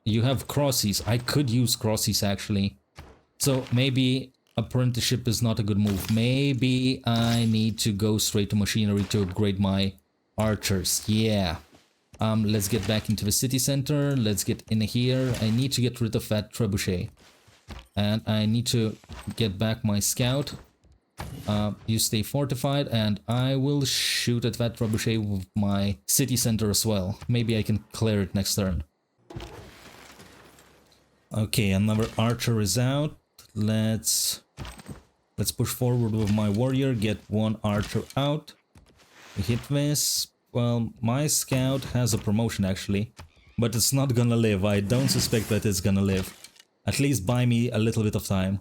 You have crossies. I could use crossies actually. So maybe apprenticeship is not a good move. Maybe I need to go straight to machinery to upgrade my archers. Yeah. Let's get back into the city center. Let's get in here. I need to get rid of that trebuchet. And I need to get back my scout. You stay fortified, and I will shoot at that trebuchet with my city center as well. Maybe I can clear it next turn. Okay, another archer is out. Let's push forward with my warrior, get one archer out. We hit this. Well, my scout has a promotion actually, but it's not gonna live. I don't suspect that it's gonna live. At least buy me a little bit of time.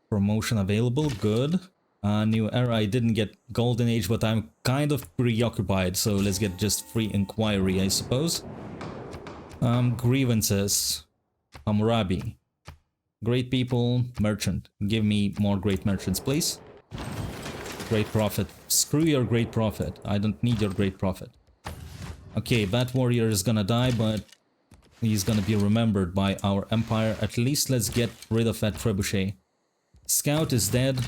Promotion available, good. New era, I didn't get Golden Age, but I'm kind of preoccupied, so let's get just free inquiry, I suppose. Grievances. Hammurabi. Great people, merchant. Give me more great merchants, please. Great prophet. Screw your great prophet. I don't need your great prophet. Okay, that warrior is gonna die, but he's gonna be remembered by our empire. At least let's get rid of that trebuchet. Scout is dead.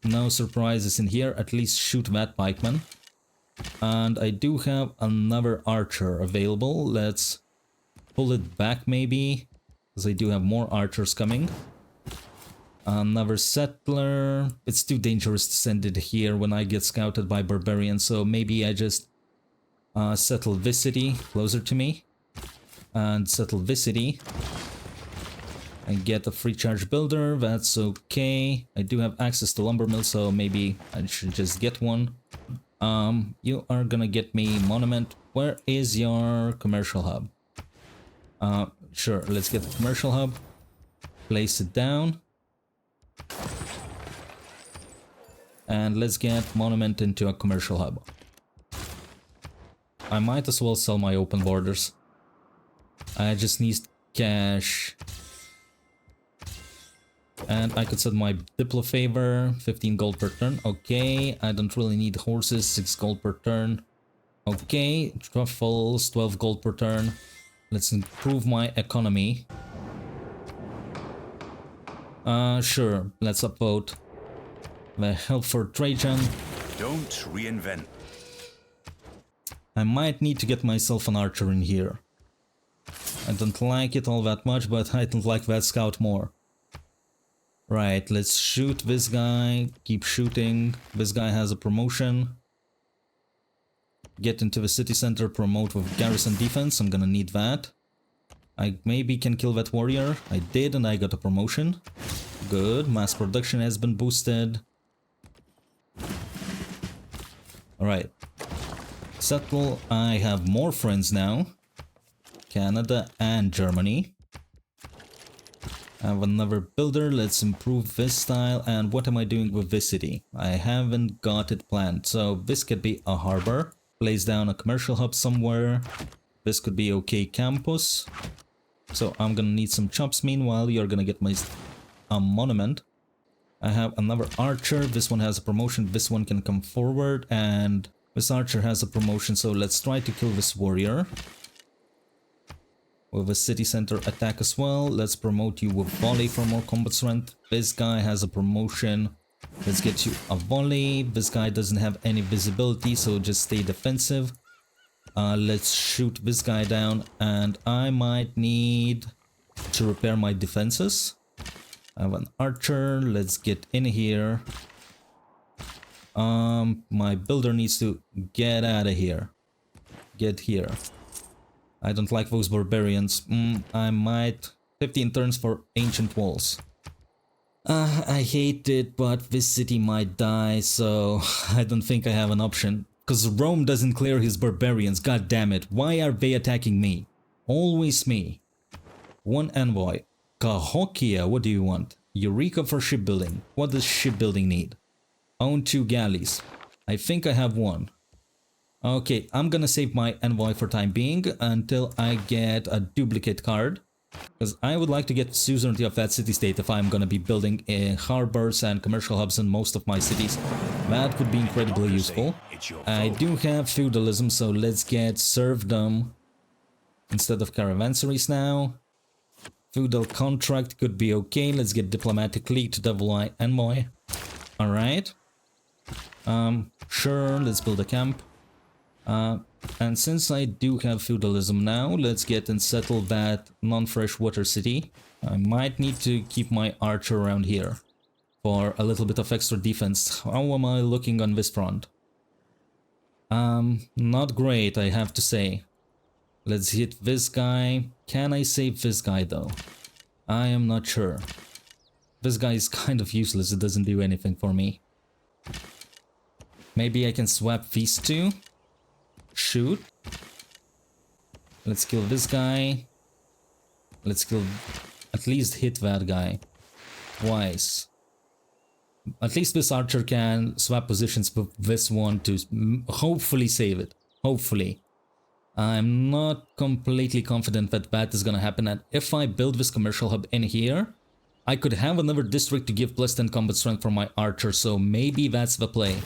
No surprises in here. At least shoot that pikeman. And I do have another archer available. Let's pull it back maybe. because I do have more archers coming. Another settler. It's too dangerous to send it here when I get scouted by barbarians, so maybe I just settle this city closer to me. And settle this city. And get a free charge builder, that's okay. I do have access to lumber mill, so maybe I should just get one. You are gonna get me monument. Where is your commercial hub? Sure, let's get the commercial hub. Place it down. And let's get monument into a commercial hub. I might as well sell my open borders. I just need cash. And I could set my Diplo favor, 15 gold per turn. Okay, I don't really need horses, 6 gold per turn. Okay, truffles, 12 gold per turn. Let's improve my economy. Sure, let's upvote the help for Trajan. Don't reinvent. I might need to get myself an archer in here. I don't like it all that much, but I don't like that scout more. Right, let's shoot this guy, keep shooting. This guy has a promotion. Get into the city center, promote with garrison defense, I'm gonna need that. I maybe can kill that warrior. I did and I got a promotion. Good, mass production has been boosted. Alright. Settle, I have more friends now. Canada and Germany. I have another builder, let's improve this style. And what am I doing with this city? I haven't got it planned, so this could be a harbor. Place down a commercial hub somewhere. This could be okay campus. So I'm gonna need some chops. Meanwhile, you're gonna get my monument. I have another archer, this one has a promotion, this one can come forward. And this archer has a promotion, so let's try to kill this warrior. With a city center attack as well. Let's promote you with volley for more combat strength. This guy has a promotion. Let's get you a volley. This guy doesn't have any visibility, so just stay defensive. Let's shoot this guy down, and I might need to repair my defenses. I have an archer. Let's get in here. My builder needs to get out of here. Get here. I don't like those barbarians. I might... 15 turns for ancient walls. I hate it, but this city might die, so I don't think I have an option. Because Rome doesn't clear his barbarians, god damn it. Why are they attacking me? Always me. One envoy. Cahokia, what do you want? Eureka for shipbuilding. What does shipbuilding need? Own 2 galleys. I think I have one. Okay, I'm gonna save my envoy for time being until I get a duplicate card. Because I would like to get suzerainty of that city-state if I'm gonna be building harbors and commercial hubs in most of my cities. That would be incredibly useful. I do have feudalism, so let's get serfdom instead of caravansaries now. Feudal contract could be okay. Let's get diplomatic league to double envoy. Alright. Sure, let's build a camp. And since I do have feudalism now, let's get and settle that non-freshwater city. I might need to keep my archer around here for a little bit of extra defense. How am I looking on this front? Not great, I have to say. Let's hit this guy. Can I save this guy though? I am not sure. This guy is kind of useless, it doesn't do anything for me. Maybe I can swap these two. Shoot. Let's kill this guy. Let's kill... At least hit that guy. Twice. At least this archer can swap positions with this one to hopefully save it. Hopefully. I'm not completely confident that that is gonna happen, and if I build this commercial hub in here, I could have another district to give plus 10 combat strength for my archer, so maybe that's the play.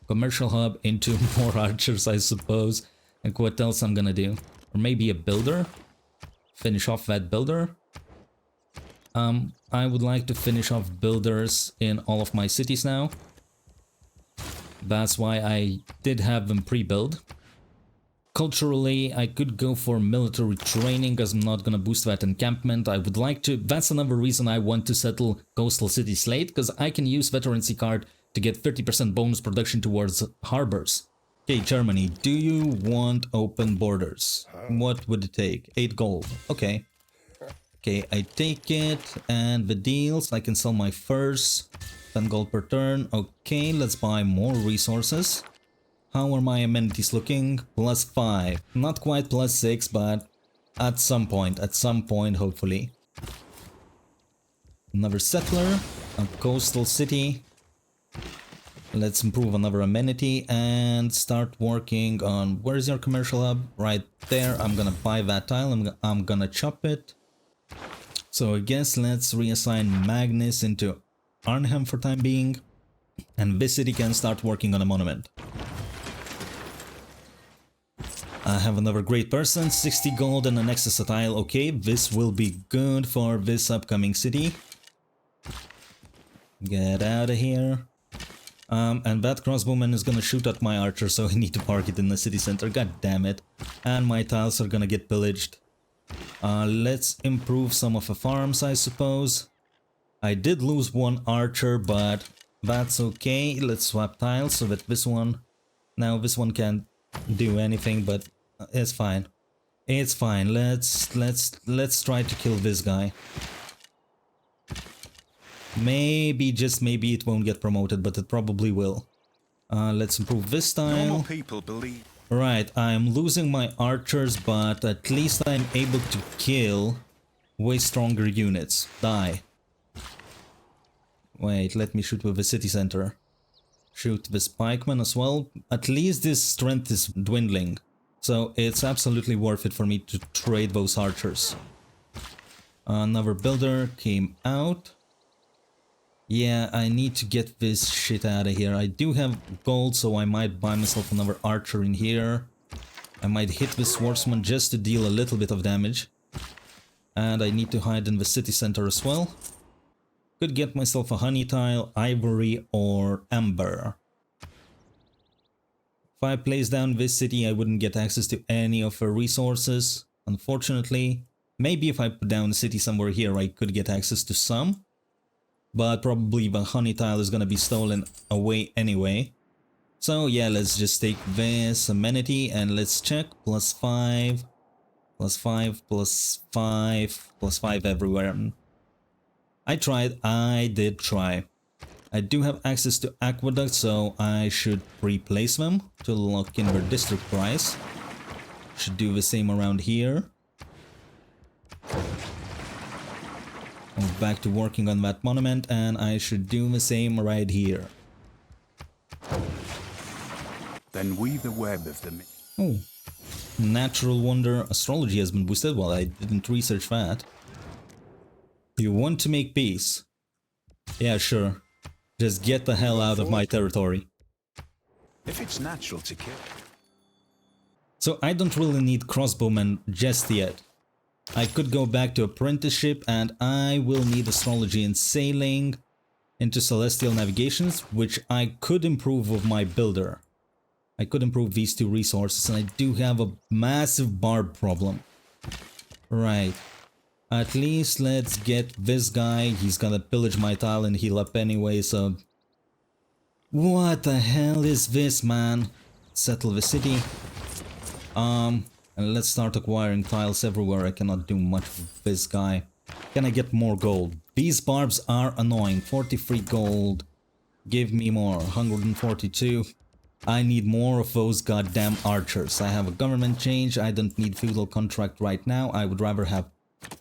Commercial hub into more archers, I suppose. And what else I'm gonna do? Or maybe a builder? Finish off that builder? I would like to finish off builders in all of my cities now. That's why I did have them pre-build. Culturally, I could go for military training as I'm not gonna boost that encampment. I would like to, that's another reason I want to settle Coastal City Slate, because I can use Veterancy card to get 30% bonus production towards harbors. Okay, Germany, do you want open borders? What would it take? 8 gold. Okay. Okay, I take it, and the deals, I can sell my furs, 10 gold per turn. Okay, let's buy more resources. How are my amenities looking? +5. Not quite +6, but at some point, hopefully. Another settler, a coastal city. Let's improve another amenity and start working on, where's your commercial hub? Right there. I'm gonna buy that tile, I'm gonna chop it. So I guess let's reassign Magnus into Arnhem for time being, and this city can start working on a monument. I have another great person, 60 gold and an excess tile. Okay, this will be good for this upcoming city. Get out of here. And that crossbowman is gonna shoot at my archer, so I need to park it in the city center. God damn it. And my tiles are gonna get pillaged. Let's improve some of the farms, I suppose. I did lose one archer, but that's okay. Let's swap tiles so that this one... Now this one can't do anything, but it's fine. It's fine. Let's try to kill this guy. Maybe, just maybe it won't get promoted, but it probably will. Let's improve this style. Normal people believe. Right, I'm losing my archers, but at least I'm able to kill way stronger units. Die. Wait, let me shoot with the city center. Shoot this pikeman as well. At least this strength is dwindling, so it's absolutely worth it for me to trade those archers. Another builder came out. Yeah, I need to get this shit out of here. I do have gold, so I might buy myself another archer in here. I might hit this swordsman just to deal a little bit of damage. And I need to hide in the city center as well. Could get myself a honey tile, ivory, or ember. If I place down this city, I wouldn't get access to any of her resources, unfortunately. Maybe if I put down a city somewhere here, I could get access to some. But probably the honey tile is gonna be stolen away anyway. So yeah, let's just take this amenity and let's check. +5, +5, +5, +5 everywhere. I tried, I did try. I do have access to aqueducts, so I should replace them to lock in their district price. Should do the same around here. I'm back to working on that monument, and I should do the same right here. Then weave the web of the... Oh. Natural wonder astrology has been boosted. Well, I didn't research that. You want to make peace? Yeah, sure. Just get the hell out of my territory. If it's natural to kill... So I don't really need crossbowmen just yet. I could go back to apprenticeship, and I will need astrology and sailing into celestial navigations, which I could improve with my builder. I could improve these two resources, and I do have a massive barb problem. Right. At least let's get this guy. He's gonna pillage my tile and heal up anyway, so... What the hell is this, man? Settle the city. And let's start acquiring tiles everywhere. I cannot do much with this guy. Can I get more gold? These barbs are annoying. 43 gold. Give me more. 142. I need more of those goddamn archers. I have a government change. I don't need feudal contract right now. I would rather have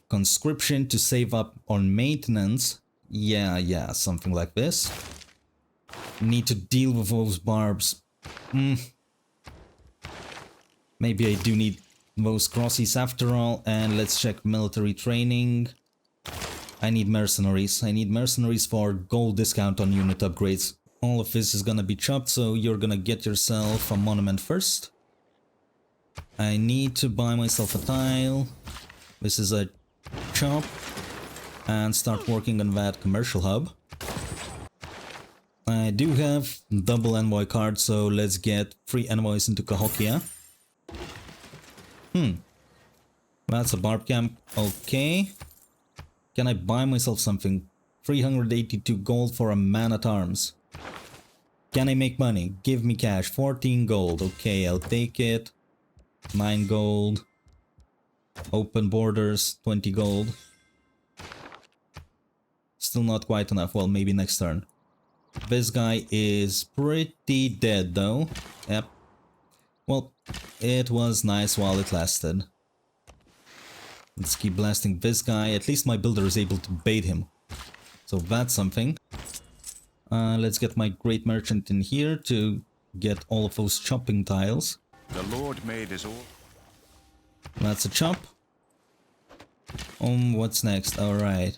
conscription to save up on maintenance. Yeah, something like this. Need to deal with those barbs. Maybe I do need those crossies after all, and let's check military training. I need mercenaries. I need mercenaries for gold discount on unit upgrades. All of this is gonna be chopped, so you're gonna get yourself a monument first. I need to buy myself a tile. This is a chop. And start working on that commercial hub. I do have double envoy cards, so let's get 3 envoys into Cahokia. That's a barb camp. Okay. Can I buy myself something? 382 gold for a man-at-arms. Can I make money? Give me cash. 14 gold. Okay, I'll take it. 9 gold. Open borders. 20 gold. Still not quite enough. Well, maybe next turn. This guy is pretty dead though. Yep. Well, it was nice while it lasted. Let's keep blasting this guy. At least my builder is able to bait him. So that's something. Let's get my great merchant in here to get all of those chopping tiles. The Lord made us all. That's a chop. What's next? Alright.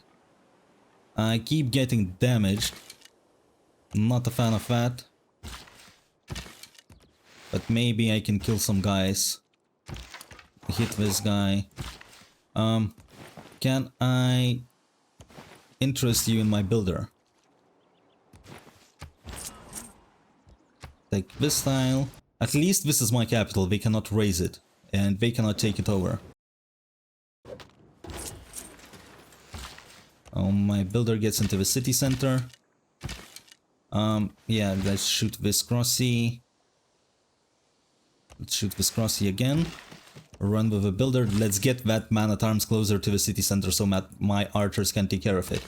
I keep getting damaged. Not a fan of that. But maybe I can kill some guys. Hit this guy. Can I interest you in my builder? Take this tile. At least this is my capital. They cannot raise it. And they cannot take it over. Oh, my builder gets into the city center. Yeah, let's shoot this crossy. Let's shoot this crossy again. Run with a builder. Let's get that man-at-arms closer to the city center so my archers can take care of it.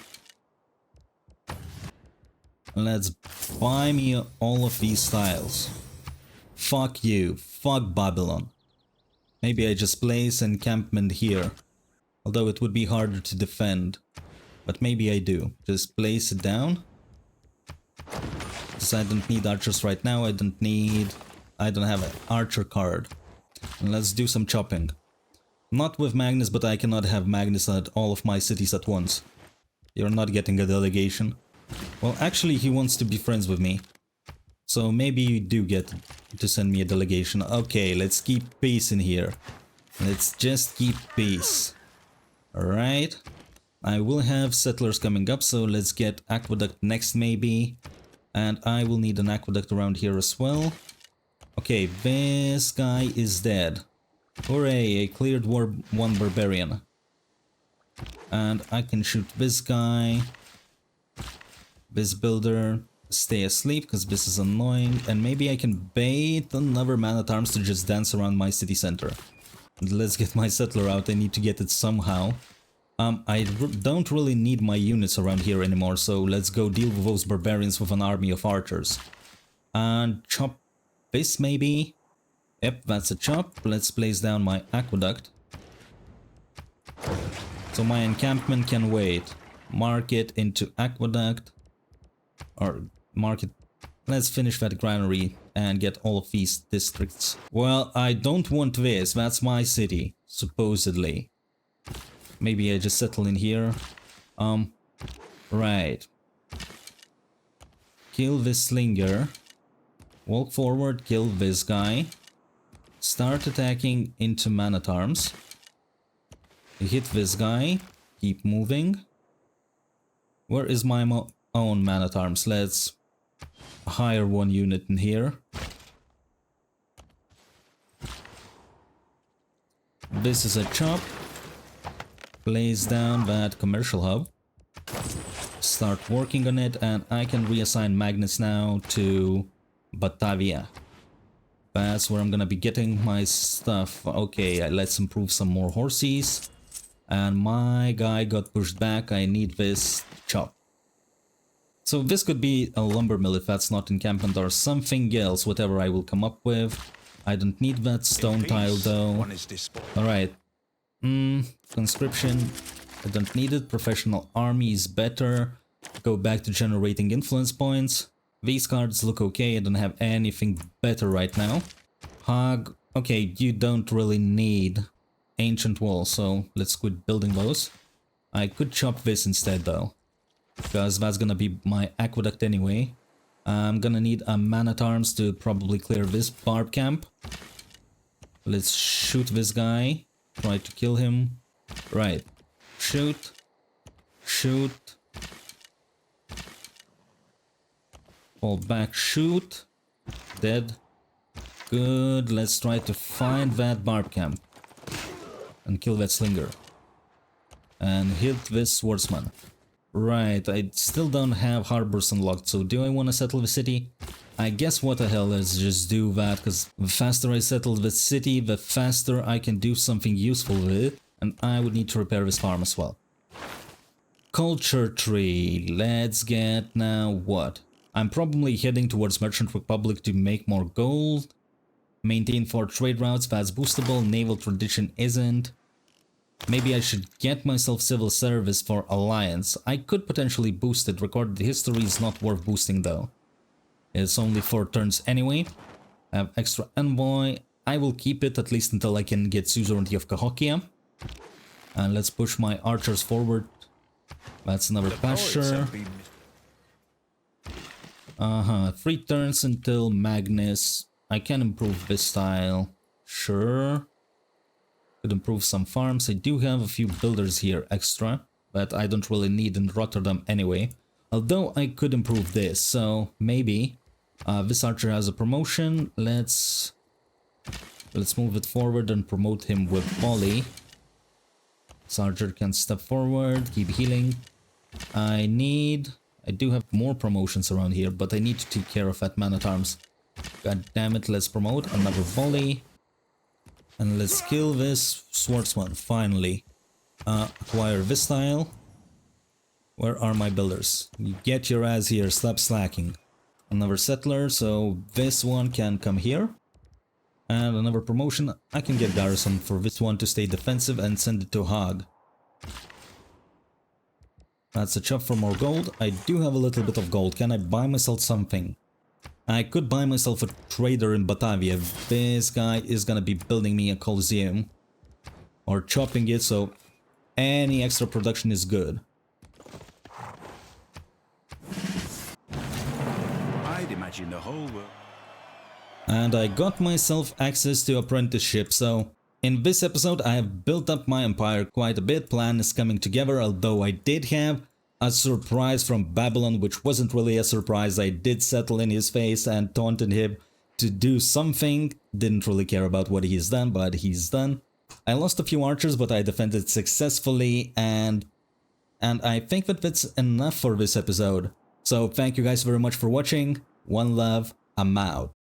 Let's buy me all of these tiles. Fuck you. Fuck Babylon. Maybe I just place encampment here. Although it would be harder to defend. But maybe I do. Just place it down. Because I don't need archers right now. I don't have an archer card. And let's do some chopping. Not with Magnus, but I cannot have Magnus at all of my cities at once. You're not getting a delegation. Well, actually, he wants to be friends with me. So maybe you do get to send me a delegation. Okay, let's keep peace in here. Let's just keep peace. Alright. I will have settlers coming up, so let's get aqueduct next maybe. And I will need an aqueduct around here as well. Okay, this guy is dead. Hooray, I cleared one barbarian. And I can shoot this guy. This builder. Stay asleep because this is annoying. And maybe I can bait another man-at-arms to just dance around my city center. Let's get my settler out. I need to get it somehow. I don't really need my units around here anymore, so let's go deal with those barbarians with an army of archers. And chop this maybe? Yep, that's a chop. Let's place down my aqueduct. So my encampment can wait. Mark it into aqueduct. Or mark it... Let's finish that granary and get all of these districts. Well, I don't want this. That's my city, supposedly. Maybe I just settle in here. Right. Kill this slinger. Walk forward, kill this guy. Start attacking into man-at-arms. Hit this guy. Keep moving. Where is my own man-at-arms? Let's hire one unit in here. This is a chop. Place down that commercial hub. Start working on it, and I can reassign Magnus now to Batavia. That's where I'm gonna be getting my stuff. Okay, let's improve some more horses. And my guy got pushed back. I need this chop. So this could be a lumber mill if that's not encampment or something else, whatever I will come up with. I don't need that stone tile though. Alright. Conscription. I don't need it. Professional army is better. Go back to generating influence points. These cards look okay. I don't have anything better right now. Hog. Okay, you don't really need ancient walls, so let's quit building those. I could chop this instead though, because that's gonna be my aqueduct anyway. I'm gonna need a man-at-arms to probably clear this barb camp. Let's shoot this guy. Try to kill him. Right. Shoot. Shoot. Fall back. Shoot. Dead. Good. Let's try to find that barb camp. and kill that slinger. And hit this swordsman. Right, I still don't have harbors unlocked, so do I want to settle the city? I guess what the hell, let's just do that, because the faster I settle the city, the faster I can do something useful with it, and I would need to repair this farm as well. Culture tree, let's get now what? I'm probably heading towards Merchant Republic to make more gold. Maintain 4 trade routes, that's boostable, naval tradition isn't. Maybe I should get myself civil service for alliance. I could potentially boost it, recorded history is not worth boosting though. It's only 4 turns anyway. I have extra envoy. I will keep it at least until I can get suzerainty of Cahokia. And let's push my archers forward. That's another pasture. 3 turns until Magnus. I can improve this style. Sure. Could improve some farms. I do have a few builders here extra, but I don't really need in Rotterdam anyway. Although I could improve this, so maybe. This archer has a promotion. Let's move it forward and promote him with volley. This archer can step forward, keep healing. I do have more promotions around here, but I need to take care of that man-at-arms. God damn it, let's promote another volley. And let's kill this swordsman, finally. Acquire this tile. Where are my builders? You get your ass here, stop slacking. Another settler, so this one can come here. And another promotion, I can get garrison for this one to stay defensive and send it to Hague. That's a chop for more gold. I do have a little bit of gold. Can I buy myself something? I could buy myself a trader in Batavia. This guy is gonna be building me a coliseum. Or chopping it, so any extra production is good. I'd imagine the whole world. And I got myself access to apprenticeship, so in this episode I have built up my empire quite a bit. Plan is coming together, although I did have a surprise from Babylon, which wasn't really a surprise. I did settle in his face and taunted him to do something. Didn't really care about what he's done, but he's done. I lost a few archers, but I defended successfully, and I think that that's enough for this episode. So thank you guys very much for watching. One love, I'm out.